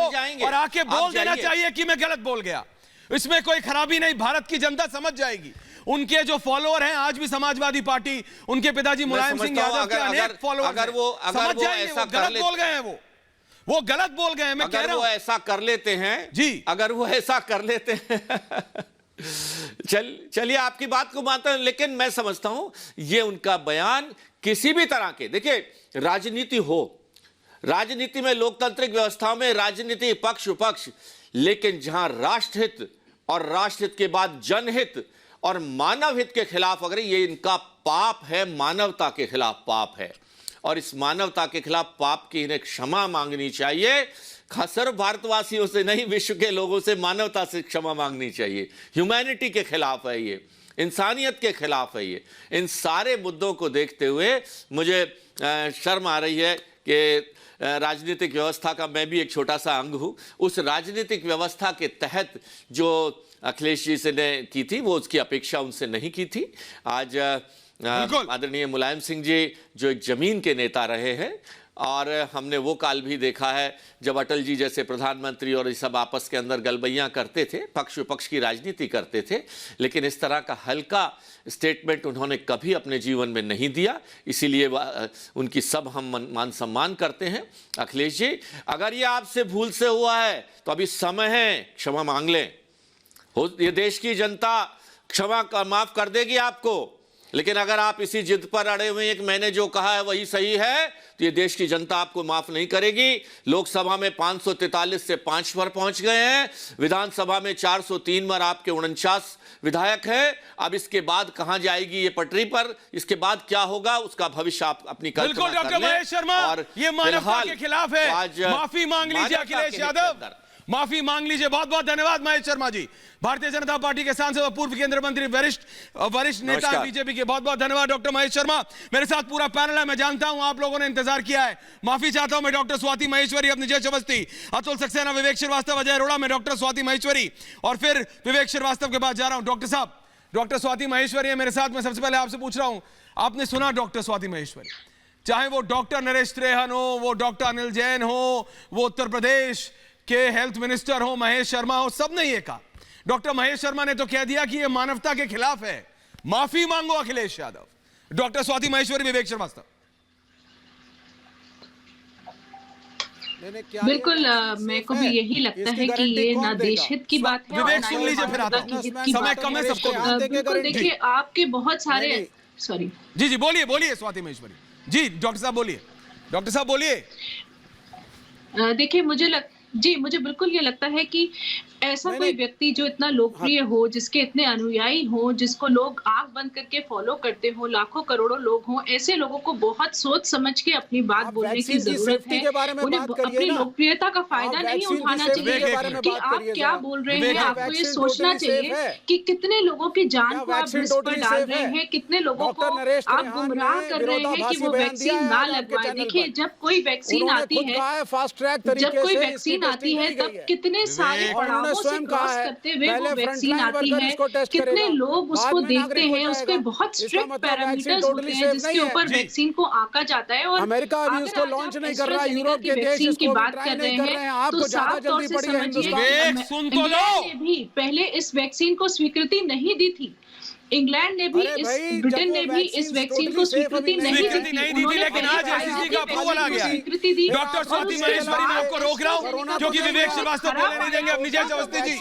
और आके बोल देना चाहिए कि मैं गलत बोल गया। इसमें कोई खराबी नहीं, भारत की जनता समझ जाएगी। उनके जो फॉलोअर हैं आज भी समाजवादी पार्टी, उनके पिताजी मुलायम सिंह यादव के अनेक फॉलोअर, अगर वो ऐसा गलत बोल गए हैं, वो गलत बोल गए हैं। मैं कह रहा हूं, वो ऐसा कर लेते हैं जी, अगर वो ऐसा कर लेते हैं चलिए आपकी बात को मानता हूं, लेकिन मैं समझता हूं ये उनका बयान किसी भी तरह के, देखिए राजनीति हो, राजनीति में लोकतांत्रिक व्यवस्थाओं में राजनीति पक्ष विपक्ष, लेकिन जहां राष्ट्रहित और राष्ट्रहित के बाद जनहित और मानव हित के खिलाफ अगर ये इनका पाप है, मानवता के खिलाफ पाप है, और इस मानवता के खिलाफ पाप की इन्हें क्षमा मांगनी चाहिए। सिर्फ भारतवासियों से नहीं, विश्व के लोगों से मानवता से क्षमा मांगनी चाहिए। ह्यूमैनिटी के खिलाफ है ये, इंसानियत के खिलाफ है ये। इन सारे मुद्दों को देखते हुए मुझे शर्म आ रही है कि राजनीतिक व्यवस्था का मैं भी एक छोटा सा अंग हूं। उस राजनीतिक व्यवस्था के तहत जो अखिलेश जी से ने की थी, वो उसकी अपेक्षा उनसे नहीं की थी। आज आदरणीय मुलायम सिंह जी जो एक जमीन के नेता रहे हैं, और हमने वो काल भी देखा है जब अटल जी जैसे प्रधानमंत्री और ये सब आपस के अंदर गलबैयां करते थे, पक्ष विपक्ष की राजनीति करते थे, लेकिन इस तरह का हल्का स्टेटमेंट उन्होंने कभी अपने जीवन में नहीं दिया। इसीलिए उनकी सब हम मान सम्मान करते हैं। अखिलेश जी, अगर ये आपसे भूल से हुआ है तो अभी समय है, क्षमा मांग लें। ये देश की जनता क्षमा माफ कर देगी आपको, लेकिन अगर आप इसी जिद पर अड़े हुए हैं कि मैंने जो कहा है वही सही है, तो ये देश की जनता आपको माफ नहीं करेगी। लोकसभा में 543 से 5 पर पहुंच गए हैं, विधानसभा में 403 पर आपके 49 विधायक हैं। अब इसके बाद कहां जाएगी ये पटरी पर, इसके बाद क्या होगा उसका भविष्य आप अपनी कल्पना कर लें। डॉक्टर महेश शर्मा, और ये मानवता के खिलाफ है, माफी मांग लीजिए अखिलेश यादव, माफी मांग लीजिए। बहुत बहुत धन्यवाद महेश शर्मा जी, भारतीय जनता पार्टी के सांसद और पूर्व केंद्रीय मंत्री, वरिष्ठ नेता बीजेपी के। बहुत बहुत धन्यवाद डॉक्टर महेश शर्मा। मेरे साथ पूरा पैनल है, मैं जानता हूं आप लोगों ने इंतजार किया है। माफी चाहता हूं मैं डॉक्टर स्वाति महेश्वरी, अवनिजेश अवस्थी, अतुल सक्सेना, विवेक श्रीवास्तव, अजय अरोड़ा। में डॉक्टर स्वाति महेश्वरी और फिर विवेक श्रीवास्तव के पास जा रहा हूं। डॉक्टर साहब, डॉक्टर स्वाति महेश्वरी है मेरे साथ। मैं सबसे पहले आपसे पूछ रहा हूं, आपने सुना डॉक्टर स्वाति महेश्वरी, चाहे वो डॉक्टर नरेश त्रेहन हो, वो डॉक्टर अनिल जैन हो, वो उत्तर प्रदेश के हेल्थ मिनिस्टर हो महेश शर्मा हो, सबने ये कहा। डॉक्टर महेश शर्मा ने तो कह दिया कि ये मानवता के खिलाफ है, माफी मांगो अखिलेश यादव। डॉक्टर स्वाति महेश्वरी, विवेक श्रीवास्तव। बिल्कुल, मेरे को भी यही लगता है कि ये ना देश हित की बात है। विवेक सुन लीजिए, फिर आता हूं, समय कम है सबको। बिल्कुल, देखिए आपके बहुत सारे, सॉरी जी बोलिए बोलिए स्वाति महेश्वरी जी। डॉक्टर साहब बोलिए, डॉक्टर साहब बोलिए। देखिए मुझे बिल्कुल ये लगता है कि ऐसा कोई व्यक्ति जो इतना लोकप्रिय हो, जिसके इतने अनुयायी हो, जिसको लोग आंख बंद करके फॉलो करते हो, लाखों करोड़ों लोग हों, ऐसे लोगों को बहुत सोच समझ के अपनी बात बोलने की जरूरत है। उन्हें अपनी लोकप्रियता का फायदा नहीं उठाना चाहिए कि आप क्या बोल रहे हैं। आपको ये सोचना चाहिए कि कितने लोगों की जान को आप रिस्क पर डाल रहे हैं, कितने लोगों को आप गुमराह कर रहे हैं कि वो वैक्सीन ना लगवाए। देखिए, जब कोई वैक्सीन आती है तब कितने सारे पड़ावों से क्रॉस करते हुए वो वैक्सीन आती है, कितने लोग उसको देखते हैं, उस पे बहुत स्ट्रिक्ट पैरामीटर्स होते हैं जिसके ऊपर वैक्सीन को आंका जाता है। और अमेरिका अभी उसको लॉन्च नहीं कर रहा है, यूरोप के देश इसको बात कर रहे हैं, तो साफ तौर से समझिए इंग्लैंड ने भी पहले इस वैक्सीन को स्वीकृति नहीं दी थी। इंग्लैंड ने भी, ब्रिटेन ने भी इस वैक्सीन को स्वीकृति नहीं दी थी, लेकिन आज आईसीसी का अप्रूवल आ गया। स्वीकृति दी। डॉक्टर स्वाति महेश्वरी, मैं आपको रोक रहा हूं क्योंकि विवेक श्रीवास्तव बोलने नहीं देंगे। अवनिजेश अवस्थी जी,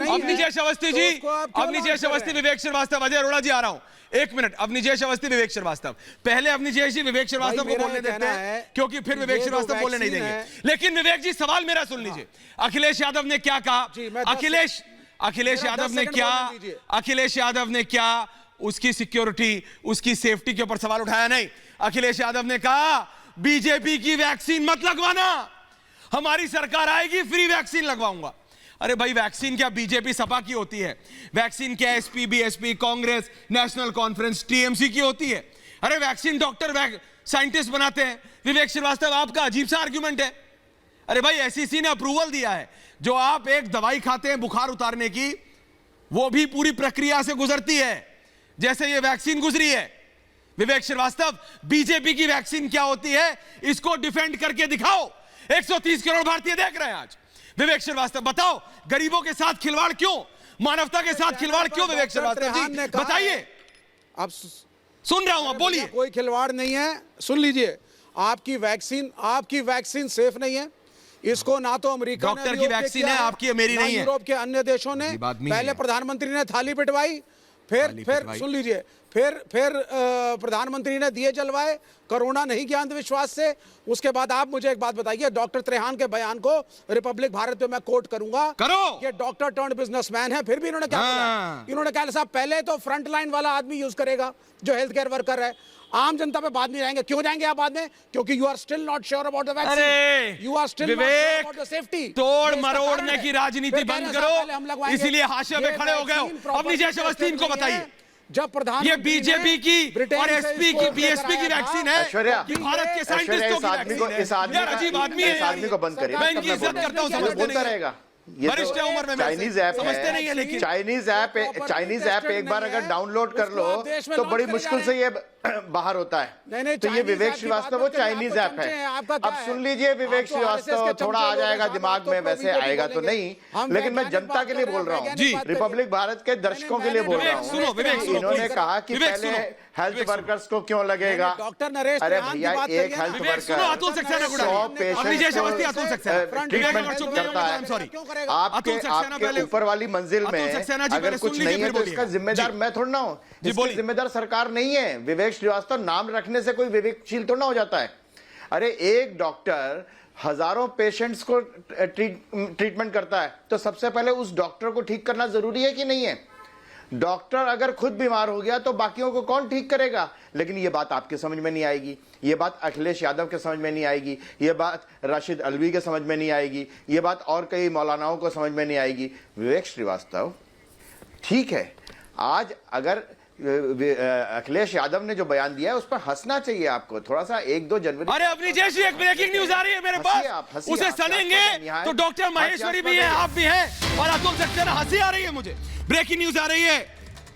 अवनिजेश अवस्थी जी, अवनिजेश अवस्थी, विवेक श्रीवास्तव, अजय अरोड़ा जी आ रहा हूं। एक मिनट, अवनिजेश अवस्थी, विवेक श्रीवास्तव। पहले अवनिजेश जी विवेक श्रीवास्तव को बोलने देते हैं क्योंकि फिर विवेक श्रीवास्तव बोलने नहीं देंगे। लेकिन विवेक जी, सवाल मेरा सुन लीजिए। अखिलेश यादव ने क्या कहा? अखिलेश यादव ने क्या उसकी सिक्योरिटी, उसकी सेफ्टी के ऊपर सवाल उठाया? नहीं। अखिलेश यादव ने कहा बीजेपी की वैक्सीन मत लगवाना, हमारी सरकार आएगी फ्री वैक्सीन लगवाऊंगा। अरे भाई, वैक्सीन क्या बीजेपी सपा की होती है? वैक्सीन क्या SP, BSP, Congress, national conference, TMC की होती है? अरे वैक्सीन डॉक्टर साइंटिस्ट बनाते हैं। विवेक श्रीवास्तव, आपका अजीब सा आर्ग्यूमेंट है। अरे भाई, एसईसी ने अप्रूवल दिया है, जो आप एक दवाई खाते हैं बुखार उतारने की, वो भी पूरी प्रक्रिया से गुजरती है जैसे ये वैक्सीन गुजरी है। विवेक श्रीवास्तव, बीजेपी की वैक्सीन क्या होती है, इसको डिफेंड करके दिखाओ। 130 करोड़ भारतीय देख रहे हैं आज। विवेक श्रीवास्तव, बताओ, गरीबों के साथ खिलवाड़ क्यों, मानवता के साथ खिलवाड़ क्यों? विवेक श्रीवास्तव जी बताइए। अब सुन रहा हूं, आप बोलिए। कोई खिलवाड़ नहीं है, सुन लीजिए। आपकी वैक्सीन सेफ नहीं है। इसको ना तो अमेरिका डॉक्टर की वैक्सीन है, आपकी मेरी नहीं है। यूरोप के अन्य देशों ने, पहले प्रधानमंत्री ने थाली पिटवाई, फिर सुन लीजिए, फिर प्रधानमंत्री ने दिए जलवाए, कोरोना नहीं किया अंधविश्वास से। उसके बाद आप मुझे एक बात बताइए, डॉक्टर त्रेहान के बयान को रिपब्लिक भारत में मैं कोट करूंगा। करो। ये डॉक्टर टर्न्ड बिजनेसमैन है, फिर भी इन्होंने क्या बोला? इन्होंने कहा साहब पहले तो फ्रंट लाइन वाला आदमी यूज करेगा जो हेल्थ केयर वर्कर है, आम जनता पे बाद में जाएंगे। क्यों जाएंगे आप बाद में? क्योंकि you are still not sure about the vaccine, you are still not sure about the safety. तोड़ मरोड़ने की राजनीति बंद करो, इसीलिए हाशिए पे खड़े हो गए हो। अपनी जैसे अवस्थी इनको बताइए, जब प्रधान ये बीजेपी की और एसपी की बीएसपी की वैक्सीन है कि भारत के साइंटिस्टों की वैक्सीन है? यार अजीब आदमी है, इस आदमी को बंद करिए। मैं इनकी इज्जत करता हूं, समझते नहीं रहेगा। वरिष्ठ उम्र में चाइनीज ऐप समझते नहीं है, लेकिन चाइनीज ऐप एक बार अगर डाउनलोड कर लो तो बड़ी मुश्किल से ये बाहर होता है। तो ये विवेक श्रीवास्तव वो चाइनीज ऐप है। अब सुन लीजिए, विवेक श्रीवास्तव थोड़ा आ जाएगा दिमाग में, वैसे आएगा तो नहीं, लेकिन मैं जनता के लिए बोल रहा हूँ, रिपब्लिक भारत के दर्शकों के लिए बोल रहा हूँ। इन्होंने कहा कि पहले हेल्थ वर्कर्स को क्यों लगेगा? डॉक्टर नरेश, अरे भैया, एक हेल्थ वर्कर 100 पेशेंट करता है, आपके ऊपर वाली मंजिल में अगर कुछ नहीं है तो इसका जिम्मेदार मैं थोड़ा ना हूँ, इसकी जिम्मेदार सरकार नहीं है। विवेक श्रीवास्तव नाम रखने से कोई विवेकशील तो ना हो जाता है। अरे एक डॉक्टर हजारों पेशेंट्स को ट्रीटमेंट करता है, तो सबसे पहले उस डॉक्टर को ठीक करना जरूरी है कि नहीं है? डॉक्टर अगर खुद बीमार हो गया तो बाकियों को कौन ठीक करेगा? लेकिन ये बात आपके समझ में नहीं आएगी, ये बात अखिलेश यादव के समझ में नहीं आएगी, ये बात राशिद अलवी के समझ में नहीं आएगी, ये बात और कई मौलानाओं को समझ में नहीं आएगी। विवेक श्रीवास्तव, ठीक है, आज अगर अखिलेश यादव ने जो बयान दिया है उस पर हंसना चाहिए आपको थोड़ा सा। 1-2 जनवरी। अरे अपनी जैसी एक ब्रेकिंग न्यूज आ रही है मेरे पास, उसे सनेंगे तो डॉक्टर महेश्वरी भी है, आप भी हैं, और अतुल सक्सेना। हंसी आ रही है मुझे, ब्रेकिंग न्यूज आ रही है,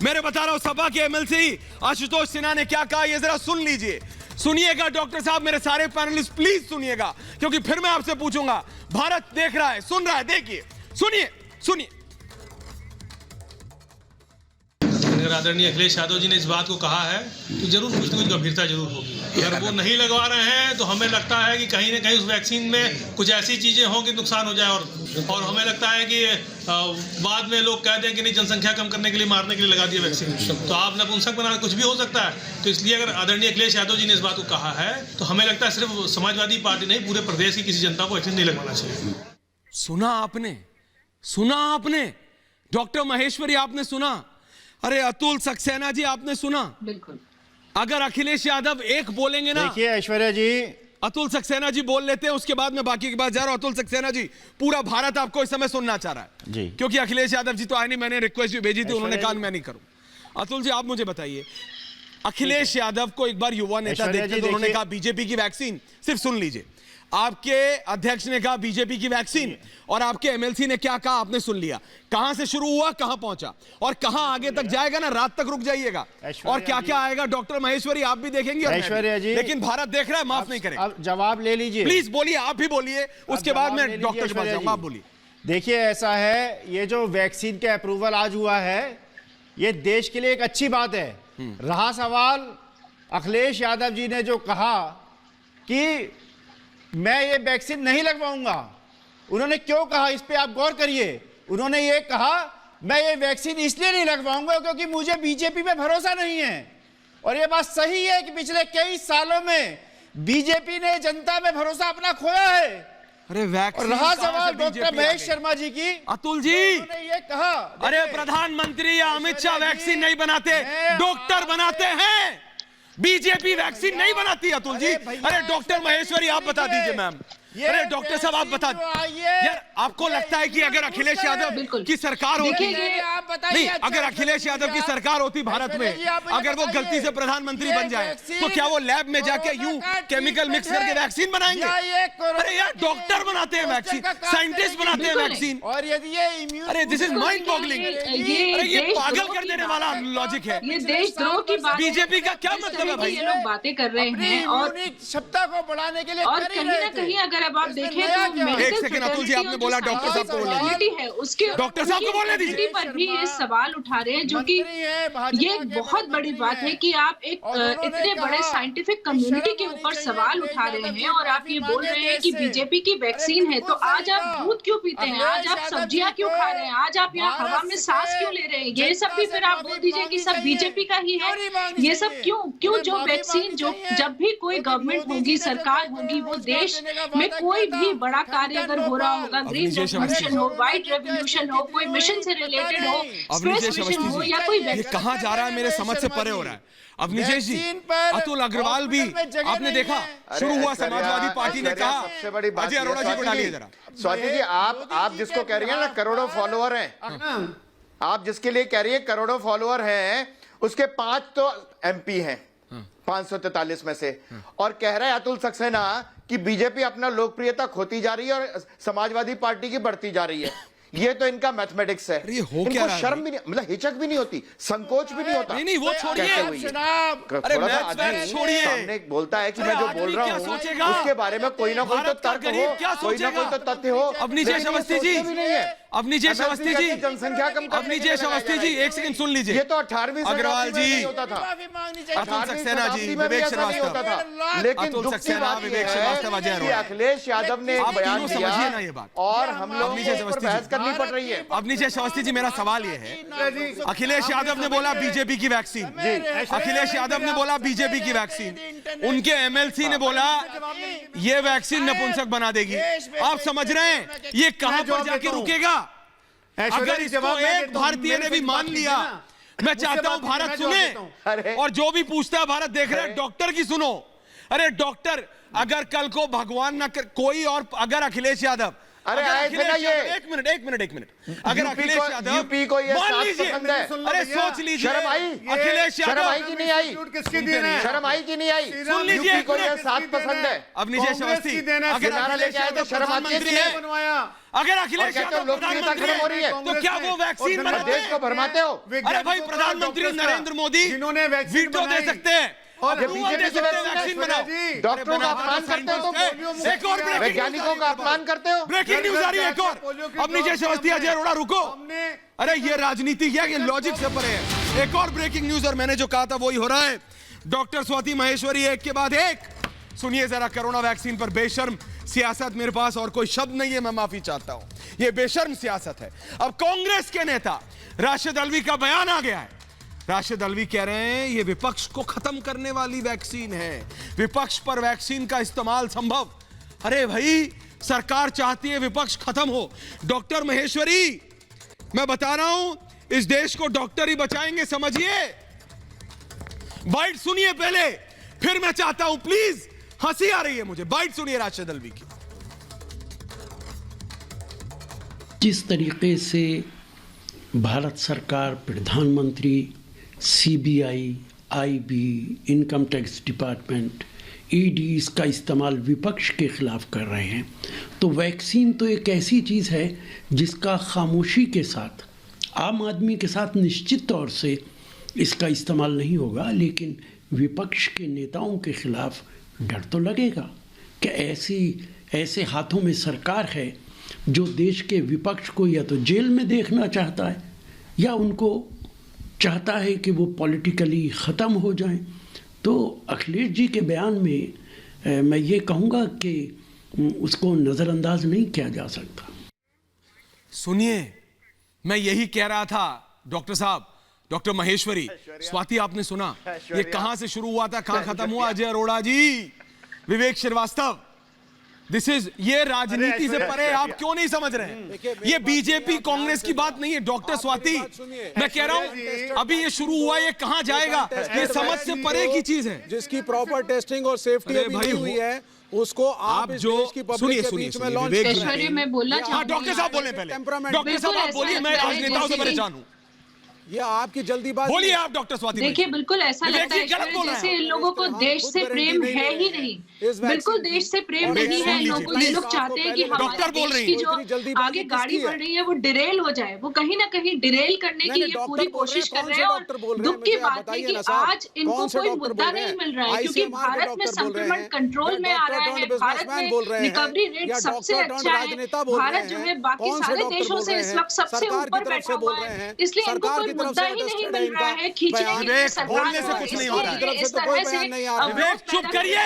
मेरे बता रहा हूं। सपा के एमएलसी आशुतोष सिन्हा ने क्या कहा, ये जरा सुन लीजिए। सुनिएगा डॉक्टर साहब, मेरे सारे पैनलिस्ट प्लीज सुनिएगा, क्योंकि फिर मैं आपसे पूछूंगा। भारत देख रहा है, सुन रहा है, देखिए, सुनिए सुनिए। अगर आदरणीय अखिलेश यादव जी ने इस बात को कहा है तो जरूर कुछ न कुछ गंभीरता जरूर होगी। अगर वो नहीं लगवा रहे हैं तो हमें लगता है कि कहीं ना कहीं उस वैक्सीन में कुछ ऐसी चीजें हों कि नुकसान हो जाए, और हमें लगता है कि बाद में लोग कह दें कि नहीं, जनसंख्या कम करने के लिए, मारने के लिए लगा दिया वैक्सीन, तो आप नपुंसक बना, कुछ भी हो सकता है। तो इसलिए अगर आदरणीय अखिलेश यादव जी ने इस बात को कहा है तो हमें लगता है सिर्फ समाजवादी पार्टी नहीं, पूरे प्रदेश की किसी जनता को वैक्सीन नहीं लगवाना चाहिए। सुना आपने, सुना आपने, डॉक्टर महेश्वरी आपने सुना, अरे अतुल सक्सेना जी आपने सुना। बिल्कुल, अगर अखिलेश यादव एक बोलेंगे ना, देखिए ऐश्वर्या जी, अतुल सक्सेना जी बोल लेते हैं, उसके बाद में बाकी की बात जा रहा हूं। अतुल सक्सेना जी, पूरा भारत आपको इस समय सुनना चाह रहा है जी, क्योंकि अखिलेश यादव जी तो आए नहीं, मैंने रिक्वेस्ट भी भेजी थी, उन्होंने कहा मैं नहीं करूं। अतुल जी आप मुझे बताइए, अखिलेश यादव को एक बार युवा नेता देखते तो उन्होंने कहा बीजेपी की वैक्सीन, सिर्फ सुन लीजिए, आपके अध्यक्ष ने कहा बीजेपी की वैक्सीन, और आपके एमएलसी ने क्या कहा आपने सुन लिया। कहां से शुरू हुआ, कहां पहुंचा, और कहां आगे तक जाएगा ना, रात तक रुक जाइएगा, और क्या क्या आएगा। डॉक्टर महेश्वरी आप भी देखेंगे, ऐश्वर्या जी, लेकिन भारत देख रहा है, माफ नहीं करेगा। अब जवाब ले लीजिए, प्लीज बोलिए, आप भी बोलिए, उसके बाद मैं डॉक्टर के पास जाऊंगा, आप बोलिए। देखिए ऐसा है, ये जो वैक्सीन का अप्रूवल आज हुआ है, ये देश के लिए एक अच्छी बात है। रहा सवाल अखिलेश यादव जी ने जो कहा कि मैं ये वैक्सीन नहीं लगवाऊंगा, उन्होंने क्यों कहा, इस पे आप गौर करिए। उन्होंने ये कहा मैं ये वैक्सीन इसलिए नहीं लगवाऊंगा क्योंकि मुझे बीजेपी पे भरोसा नहीं है। और ये बात सही है कि पिछले कई सालों में बीजेपी ने जनता में भरोसा अपना खोया है। अरे वैक्सीन, रहा सवाल डॉक्टर महेश शर्मा जी की, अतुल जी उन्होंने ये कहा, अरे प्रधानमंत्री या अमित शाह वैक्सीन नहीं बनाते, डॉक्टर बनाते हैं, बीजेपी वैक्सीन नहीं बनाती। अतुल जी, अरे डॉक्टर महेश्वरी आप बता दीजिए मैम, अरे डॉक्टर साहब आप बता, यार आपको लगता है कि अगर अखिलेश यादव की सरकार होती, नहीं अगर अखिलेश यादव की सरकार होती भारत में, अगर वो गलती से प्रधानमंत्री बन जाए तो क्या वो लैब में जाके यूं केमिकल मिक्स करके वैक्सीन बनाएंगे? अरे यार डॉक्टर बनाते हैं वैक्सीन, साइंटिस्ट बनाते हैं वैक्सीन, और यदि ये अरे दिस इज माइंड बॉगलिंग। अरे ये पागल कर देने वाला लॉजिक है। ये देशद्रोह की बात, बीजेपी का क्या मतलब है भाई? ये लोग बातें कर रहे हैं और क्षमता को बढ़ाने के लिए, और कहीं ना कहीं अगर अब आप देखें नया तो क्या? एक सेकंड अतुल जी, आपने बोला डॉक्टर साहब को बोलने दीजिए। है उसके डॉक्टर साहब को बोलने दीजिए। integrity पर भी ये सवाल उठा रहे हैं, जो कि ये एक बहुत बड़ी बात है कि आप एक इतने बड़े साइंटिफिक कम्युनिटी के ऊपर सवाल उठा रहे हैं और आप ये बोल रहे हैं कि बीजेपी की वैक्सीन है। तो आज आप दूध क्यों पीते हैं, आज आप सब्जियां क्यों खा रहे हैं, आज आप यहाँ हवा में सांस क्यों ले रहे हैं, ये सब भी फिर आप बोल दीजिए कि सब बीजेपी का ही है। ये सब क्यों जो वैक्सीन जो जब भी कोई गवर्नमेंट होगी, सरकार होगी, वो देश में कोई भी बड़ा कार्य अगर हो रहा होगा, ग्रीन रेवोल्यूशन हो, व्हाइट रेवोल्यूशन हो, कोई मिशन से रिलेटेड हो, स्पेस मिशन हो या कोई ये कहाँ जा रहा है मेरे समझ से परे हो रहा है। अवनीश जी, अतुल अग्रवाल भी आपने देखा, शुरू हुआ समाजवादी पार्टी ने कहा, सबसे बड़ी बात अजय अरोड़ा जी को डालिए जरा। स्वाति जी, आप जिसको कह रही हैं ना करोड़ों फॉलोअर हैं, आप जिसके लिए कह रही है करोड़ों फॉलोअर हैं, उसके 5 तो एमपी हैं 543 में से, और कह रहा है अतुल सक्सेना कि बीजेपी अपना लोकप्रियता खोती जा रही है और समाजवादी पार्टी की बढ़ती जा रही है। ये तो इनका मैथमेटिक्स है। इनको शर्म भी नहीं, मतलब हिचक भी नहीं होती, संकोच भी नहीं होता। नहीं वो छोड़िए, सामने बोलता है कि मैं जो बोल रहा हूँ उसके बारे में कोई ना कोई तो तर्क हो, कोई ना कोई तो तथ्य हो। अवनीश अवस्थी जी, अवनीश अवस्थी जी, जनसंख्या कम, अवनीश अवस्थी जी, एक सेकंड सुन लीजिए। ये तो 18वीं अग्रवाल जी, होता था, अतुल सक्सेना जी, विवेक श्रीवास्तव, लेकिन अतुल दुख की सक्सेना, बात विवेक यह श्रीवास्तव, अजय है कि अरोड़ा, अखिलेश यादव ने एक बयान दिया समझिए ना ये बात, और हम लोग को बहस करनी पड़ रही है। अवनीश अवस्थी जी, मेरा सवाल ये है, अखिलेश यादव ने बोला बीजेपी की वैक्सीन, अखिलेश यादव ने बोला बीजेपी की वैक्सीन, उनके एमएलसी ने बोला ये वैक्सीन नपुंसक बना देगी। आप समझ रहे हैं ये कहां पर जाके रुकेगा? अगर इसको एक भारतीय ने भी मान लिया, मैं चाहता हूं भारत सुने, और जो भी पूछता है भारत देख रहा है, डॉक्टर की सुनो। अरे डॉक्टर, अगर कल को भगवान ना कर कोई और, अगर अखिलेश यादव, अरे एक मिनट, अगर अखिलेश यादव यूपी को ये मान लीजिए, पसंद है, अरे सोच लीजिए, शर्म आई, अखिलेश यादव, शर्म आई कि नहीं आई, शर्म आई कि नहीं आई, सुन लीजिए, यूपी को ये 7 पसंद है। अवनीश अवस्थी, अगर नारा लेके आए तो शर्म आती है, अगर अखिलेश यादव लोकप्रियता खत्म हो रही है तो क्या वो वैक्सीन बनाते देश को भरमाते हो? अरे भाई, प्रधानमंत्री नरेंद्र मोदी जिन्होंने वीटो दे सकते हैं और वैक्सीन बनाओ। डॉक्टरों का अपमान करते हो तुम, एक और वैज्ञानिकों का अपमान करते हो। ब्रेकिंग न्यूज आ रही है एक और। अब नीचे अवस्थी, अजय अरोड़ा रुको, अरे ये राजनीति क्या, ये लॉजिक से परे है। एक और ब्रेकिंग न्यूज, और मैंने जो कहा था वही हो रहा है। डॉक्टर स्वाति महेश्वरी एक के बाद एक, सुनिए जरा कोरोना वैक्सीन पर बेशर्म सियासत, मेरे पास और कोई शब्द नहीं है, मैं माफी चाहता हूं, ये बेशर्म सियासत है। अब कांग्रेस के नेता राशिद अल्वी का बयान आ गया है। राशिद अल्वी कह रहे हैं ये विपक्ष को खत्म करने वाली वैक्सीन है, विपक्ष पर वैक्सीन का इस्तेमाल संभव। अरे भाई, सरकार चाहती है विपक्ष खत्म हो। डॉक्टर महेश्वरी, मैं बता रहा हूं, इस देश को डॉक्टर ही बचाएंगे, समझिए। बाइट सुनिए पहले, फिर मैं चाहता हूं, प्लीज, हंसी आ रही है मुझे, बाइट सुनिए राशिद अल्वी की। जिस तरीके से भारत सरकार, प्रधानमंत्री, CBI, IB, income tax department, ED इसका इस्तेमाल विपक्ष के खिलाफ कर रहे हैं, तो वैक्सीन तो एक ऐसी चीज़ है जिसका खामोशी के साथ, आम आदमी के साथ निश्चित तौर से इसका इस्तेमाल नहीं होगा, लेकिन विपक्ष के नेताओं के खिलाफ डर तो लगेगा कि ऐसे हाथों में सरकार है जो देश के विपक्ष को या तो जेल में देखना चाहता है या उनको चाहता है कि वो पॉलिटिकली ख़त्म हो जाएं। तो अखिलेश जी के बयान में मैं ये कहूँगा कि उसको नज़रअंदाज नहीं किया जा सकता। सुनिए, मैं यही कह रहा था डॉक्टर साहब, डॉक्टर महेश्वरी, स्वाति आपने सुना ये कहां से शुरू हुआ था, कहां खत्म हुआ? अजय अरोड़ा जी, विवेक श्रीवास्तव, दिस इज, ये राजनीति से परे, आप क्यों नहीं समझ रहे हैं? ये बीजेपी कांग्रेस की बात नहीं है। डॉक्टर स्वाति, मैं कह रहा हूं, अभी ये शुरू हुआ, ये कहां जाएगा, ये समझ से परे की चीज है। जिसकी प्रॉपर टेस्टिंग और सेफ्टी अभी नहीं हुई है, उसको आप जो मैं बोलना चाहूंगी। डॉक्टर साहब बोले पहले, डॉक्टर साहब आप बोलिए, मैं राजनेताओं से परेशान हूं। ये आपकी जल्दीबाजी। बोलिए आप डॉक्टर स्वाति। देखिए बिल्कुल ऐसा लगता है जैसे इन लोगों को देश से प्रेम है ही नहीं, बिल्कुल देश से प्रेम नहीं है इन लोगों को। ये लोग चाहते हैं कि हमारे देश की जो आगे गाड़ी बढ़ रही है वो डिरेल हो जाए, वो कहीं ना कहीं डिरेल करने की ये पूरी कोशिश कर रहे हैं। और दुख की बात है कि आज इनको कोई मुद्दा नहीं मिल रहा है, क्योंकि भारत में संक्रमण कंट्रोल में आ रहा है, भारत में रिकवरी रेट सबसे अच्छा है, भारत जो है बाकी सारे देशों से इस वक्त सबसे ऊपर बैठा हुआ है, इसलिए इनको कोई मुद्दा ही नहीं मिल रहा है खींचने के लिए। बोलने से कुछ नहीं हो रहा है। इस तरह से विवेक चुप करिए।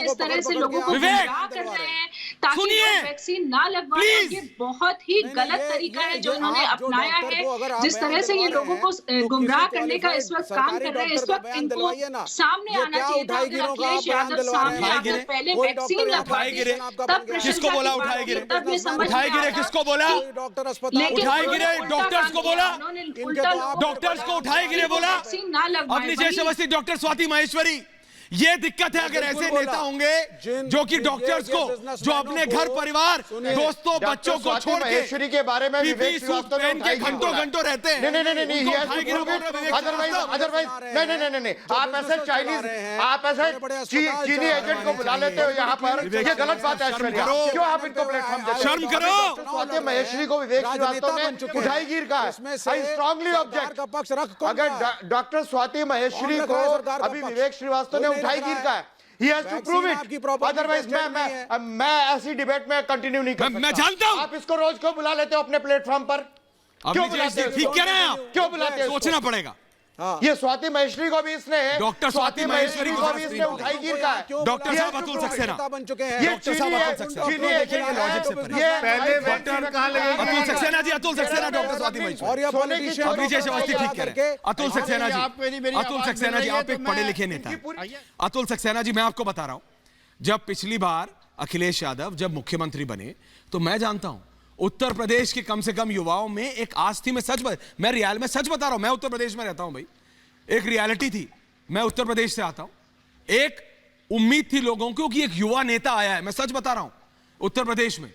इस तरह से लोगों को गुमराह कर रहे हैं ताकि लोग वैक्सीन ना लगवाएं। ये बहुत ही गलत तरीका है जो उन्होंने अपनाया है। जिस तरह से ये लोगों को गुमराह करने का इस वक्त काम कर रहे हैं, इस वक्त इनको सामने आना चाहिए था। अगर अखिलेश यादव सामने आकर पहले वैक्सीन लगवाए तब किसको बोला उठाए गिरे? उठाए गिरे किसको बोला? उठाए गिरे डॉक्टर्स को बोला, डॉक्टर्स को उठाए गिरे बोला। अपनी जैसे अवस्थी डॉक्टर स्वाति माहेश्वरी, ये दिक्कत है। अगर ऐसे नेता होंगे जो कि डॉक्टर्स को, जो अपने घर परिवार दोस्तों बच्चों को छोड़ के महेश्वरी के बारे में विवेक श्रीवास्तव ने के घंटों घंटों रहते हैं। नहीं आप ऐसे चाइनीज, आप ऐसे चीनी एजेंट को बुला लेते हो यहाँ पर, ये गलत बात है। क्यों आप इनको प्लेटफॉर्म देते हो? शर्म करो। महेश्वरी को विवेक श्रीवास्तव ने उठाई गिर का है। I strongly object. अगर डॉक्टर स्वाति महेश्वरी को अभी विवेक श्रीवास्तव ने उठाई गिर का है, he has to prove it. Otherwise मैं ऐसी डिबेट में कंटिन्यू नहीं कर सकता। मैं जानता हूं आप इसको रोज क्यों बुला लेते हो अपने प्लेटफॉर्म पर? क्यों बुलाते हो? ठीक कह रहे हैं आप। क्यों बुलाते हो? सोचना पड़ेगा। ये स्वाति महेश्वरी को भी इसने, डॉक्टर स्वाति महेश्वरी को भी इसने उठाई गिर का है। डॉक्टर साहब अतुल सक्सेना बन चुके हैं। ये डॉक्टर साहब अतुल सक्सेना, ये पहले वैक्सीन कहां लगेगी? अतुल सक्सेना जी, अतुल सक्सेना, डॉक्टर स्वाति महेश्वरी और ये पॉलिटिशियन अपनी जैसे अवस्थी ठीक कह रहे हैं। अतुल सक्सेना जी, अतुल सक्सेना जी आप एक पढ़े लिखे नेता हैं। अतुल सक्सेना जी, मैं आपको बता रहा हूं, जब पिछली बार अखिलेश यादव जब मुख्यमंत्री बने तो मैं जानता हूं उत्तर प्रदेश के कम से कम युवाओं में एक आस थी। मैं रियल में सच बता रहा हूं, मैं उत्तर प्रदेश में रहता हूं भाई, एक रियलिटी थी। मैं उत्तर प्रदेश से आता हूं। एक उम्मीद थी लोगों को कि एक युवा नेता आया है, मैं सच बता रहा हूं, उत्तर प्रदेश में,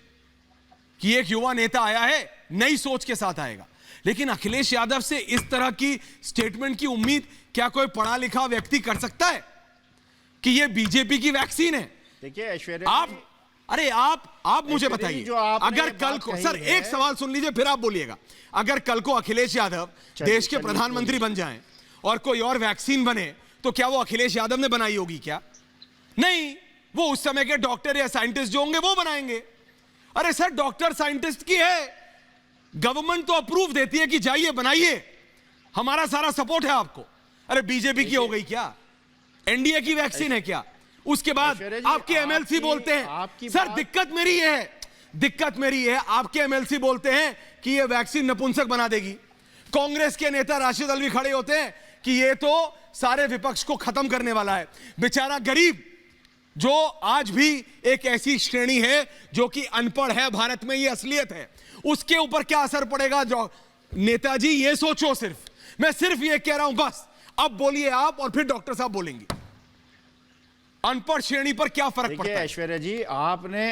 कि एक युवा नेता आया है, नई सोच के साथ आएगा। लेकिन अखिलेश यादव से इस तरह की स्टेटमेंट की उम्मीद क्या कोई पढ़ा लिखा व्यक्ति कर सकता है कि यह बीजेपी की वैक्सीन है? देखिए ऐश्वर्या, आप मुझे बताइए, अगर कल को, सर एक सवाल सुन लीजिए फिर आप बोलिएगा, अगर कल को अखिलेश यादव देश के प्रधानमंत्री बन जाएं और कोई और वैक्सीन बने तो क्या वो अखिलेश यादव ने बनाई होगी क्या? नहीं, वो उस समय के डॉक्टर या साइंटिस्ट जो होंगे वो बनाएंगे। अरे सर, डॉक्टर साइंटिस्ट की है, गवर्नमेंट तो अप्रूव देती है कि जाइए बनाइए, हमारा सारा सपोर्ट है आपको। अरे बीजेपी की हो गई क्या? एनडीए की वैक्सीन है क्या? उसके बाद आपके एमएलसी बोलते हैं, सर दिक्कत मेरी है, आपके एमएलसी बोलते हैं कि ये वैक्सीन नपुंसक बना देगी। कांग्रेस के नेता राशिद अलवी खड़े होते हैं कि ये तो सारे विपक्ष को खत्म करने वाला है। बेचारा गरीब, जो आज भी एक ऐसी श्रेणी है जो कि अनपढ़ है भारत में, ये असलियत है, उसके ऊपर क्या असर पड़ेगा? जो नेताजी ये सोचो, मैं सिर्फ ये कह रहा हूं बस। अब बोलिए आप और फिर डॉक्टर साहब बोलेंगे, अनपढ़ श्रेणी पर क्या फर्क पड़ता है? ऐश्वर्या जी, आपने,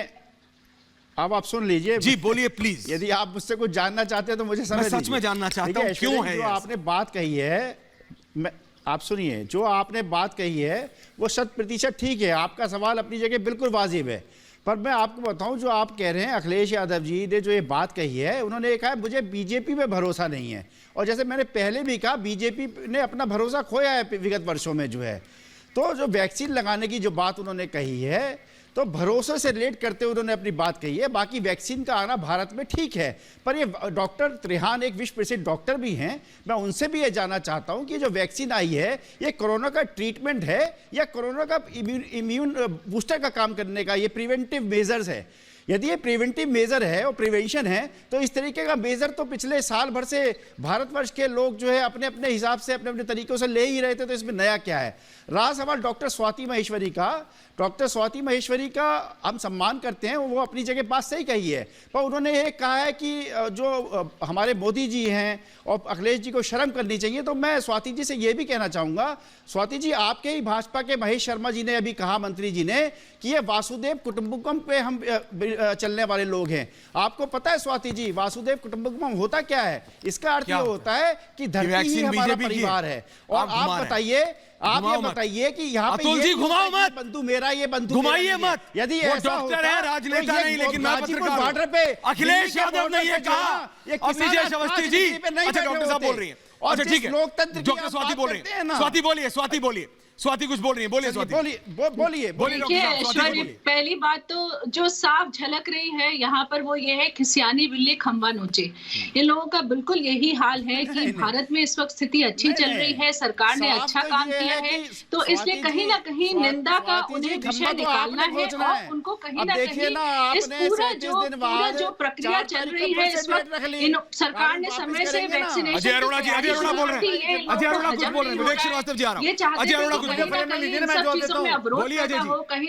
अब आप सुन लीजिए जी, बोलिए प्लीज। यदि आप मुझसे कुछ जानना चाहते हैं तो मुझे समझ सच में जानना चाहता हूं क्यों है जो आपने बात कही है। आप सुनिए, जो आपने बात कही है वो 100% ठीक है, आपका सवाल अपनी जगह बिल्कुल वाजिब है। पर मैं आपको बताऊं, जो आप कह रहे हैं, अखिलेश यादव जी ने जो ये बात कही है, उन्होंने ये कहा है मुझे बीजेपी पे भरोसा नहीं है। और जैसे मैंने पहले भी कहा, बीजेपी ने अपना भरोसा खोया है विगत वर्षों में जो है। तो जो वैक्सीन लगाने की जो बात उन्होंने कही है, तो भरोसे से रिलेट करते हुए उन्होंने अपनी बात कही है। बाकी वैक्सीन का आना भारत में ठीक है, पर ये डॉक्टर त्रिहान एक विश्व प्रसिद्ध डॉक्टर भी हैं, मैं उनसे भी ये जानना चाहता हूं कि जो वैक्सीन आई है, ये कोरोना का ट्रीटमेंट है या कोरोना का इम्यून बूस्टर का काम करने का ये प्रिवेंटिव मेजर्स है? यदि ये प्रिवेंटिव मेजर है और प्रिवेंशन है, तो इस तरीके का मेजर तो पिछले साल भर से भारतवर्ष के लोग जो है अपने अपने हिसाब से, अपने अपने तरीकों से ले ही रहे थे, तो इसमें नया क्या है? रहा सवाल डॉक्टर स्वाति महेश्वरी का, डॉक्टर स्वाति महेश्वरी का हम सम्मान करते हैं, वो अपनी जगह बात सही कही है, पर उन्होंने ये कहा है कि जो हमारे मोदी जी हैं और अखिलेश जी को शर्म करनी चाहिए। तो मैं स्वाति जी से ये भी कहना चाहूँगा, स्वाति जी, आपके ही भाजपा के महेश शर्मा जी ने अभी कहा, मंत्री जी ने, कि ये वासुदेव कुटुंबकम पे हम चलने वाले लोग हैं। आपको पता है स्वाति जी, वासुदेव कुटुंबकम होता क्या है? इसका अर्थ ये होता है कि धरती ही हमारा परिवार है। और आप बताइए, आप ये बताइए कि यहाँ पे जी घुमाओ मत, बंधु मेरा, ये बंधु घुमाइए मत। यदि वो ऐसा डॉक्टर होता है, राजनेता नहीं, लेकिन मैं पत्रकार बॉर्डर पे अखिलेश यादव ने ये कहा। अब विजय अवस्थी जी, अच्छा डॉक्टर साहब बोल रही हैं, अच्छा ठीक है, लोकतंत्र डॉक्टर स्वाति बोल रही हैं, स्वाति बोलिए, स्वाति बोलिए, स्वाति कुछ बोल रही है, बोलिए स्वाति, बोलिए। देखिए, पहली बात तो जो साफ झलक रही है यहाँ पर वो ये है, खिसियानी बिल्ली खंबा नोचे। इन लोगों का बिल्कुल यही हाल है कि भारत में इस वक्त स्थिति अच्छी चल रही है, सरकार ने अच्छा काम किया है, तो इसलिए कहीं ना कहीं निंदा का उन्हें विषय निकालना है और उनको कहीं ना कहीं इस पूरा जो प्रक्रिया चल रही है इस वक्त सरकार ने समय से वैक्सीनेशन, अजय अरोड़ा जी, अजय अरोड़ा बोल रहे हैं, अजय अरोड़ा कुछ बोल रहे हैं, विवेक श्रीवास्तव जी आ रहा हूं, अजय अरोड़ा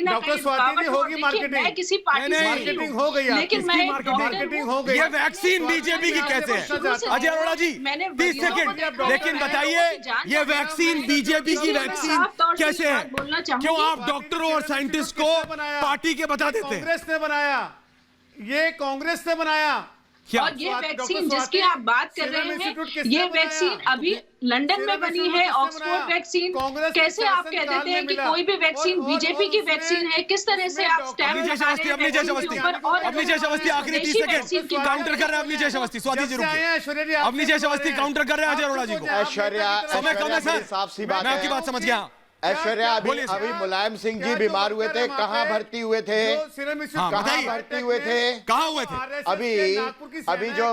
डॉक्टर स्वाति जी, होगी मार्केटिंग हो गई, लेकिन मार्केटिंग हो गई। ये वैक्सीन बीजेपी की कैसे है? अजय अरोड़ा जी 30 सेकंड, लेकिन बताइए ये वैक्सीन बीजेपी की वैक्सीन कैसे है? क्यों आप डॉक्टरों और साइंटिस्ट को पार्टी के बता देते हैं? कांग्रेस ने बनाया, ये कांग्रेस ने बनाया। और ये वैक्सीन जिसकी आप बात कर रहे हैं, ये वैक्सीन अभी लंदन में बनी है, ऑक्सफोर्ड वैक्सीन। कैसे आप कह देते हैं कि कोई भी वैक्सीन बीजेपी की वैक्सीन है? किस तरह से आप स्टैम्प अपनी जय अवस्थी आखिरी 30 सेकंड काउंटर कर रहे हैं, अपनी जय अवस्थी, स्वाति जी रुकिए, अपनी जय अवस्थी काउंटर कर रहे हैं अजय अरोड़ा जी को। ऐश्वर्या, समय कम है सर, मैं आपकी बात समझ गया। ऐश्वर्या, अभी मुलायम सिंह जी बीमार हुए थे, कहाँ भर्ती हुए थे? कहाँ भर्ती हुए थे? कहाँ हुए थे? अभी जो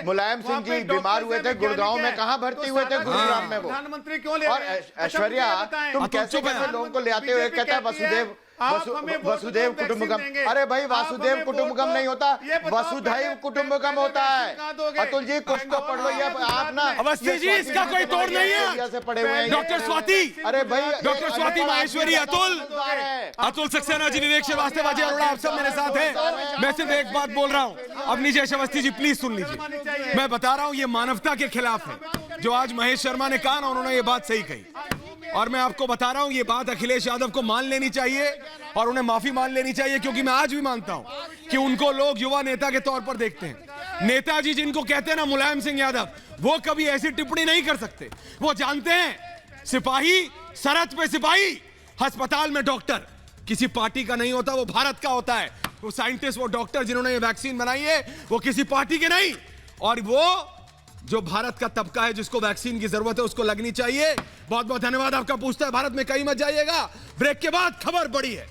मुलायम सिंह जी बीमार हुए थे गुड़गांव में, कहाँ भर्ती हुए थे? गुरुग्राम में वो। प्रधानमंत्री क्यों ले? और ऐश्वर्या, तुम कैसे लोगों को ले आते हुए कहता है वसुदेव कुटुंबकम। अरे भाई, वासुदेव कुटुंबकम नहीं होता, वसुधैव कुटुंबकम होता है। अतुल जी कुछ तो पढ़ लो, ये आप ना अवस्थी जी, इसका कोई तोड़ नहीं है, से पढ़े हुए हैं। डॉक्टर स्वाति, अरे भाई, डॉक्टर स्वाति माहेश्वरी, अतुल सक्सेना जी, विवेक श्रीवास्तव, अजय अरोड़ा, आप सब मेरे साथ हैं। मैं सिर्फ एक बात बोल रहा हूँ, अपनी जय अवस्थी जी प्लीज सुन लीजिए। मैं बता रहा हूँ ये मानवता के खिलाफ है जो आज महेश शर्मा ने कहा ना, उन्होंने ये बात सही कही। और मैं आपको बता रहा हूं ये बात अखिलेश यादव को मान लेनी चाहिए और उन्हें माफी मान लेनी चाहिए, क्योंकि मैं आज भी मानता हूं कि उनको लोग युवा नेता के तौर पर देखते हैं। नेताजी जिनको कहते हैं ना मुलायम सिंह यादव, वो कभी ऐसी टिप्पणी नहीं कर सकते। वो जानते हैं सिपाही सरहद पे सिपाही, अस्पताल में डॉक्टर किसी पार्टी का नहीं होता, वो भारत का होता है। वो साइंटिस्ट, वो डॉक्टर जिन्होंने ये वैक्सीन बनाई है, वो किसी पार्टी के नहीं। और वो जो भारत का तबका है जिसको वैक्सीन की जरूरत है, उसको लगनी चाहिए। बहुत बहुत धन्यवाद आपका। पूछता है भारत में कहीं मत जाइएगा, ब्रेक के बाद खबर बड़ी है।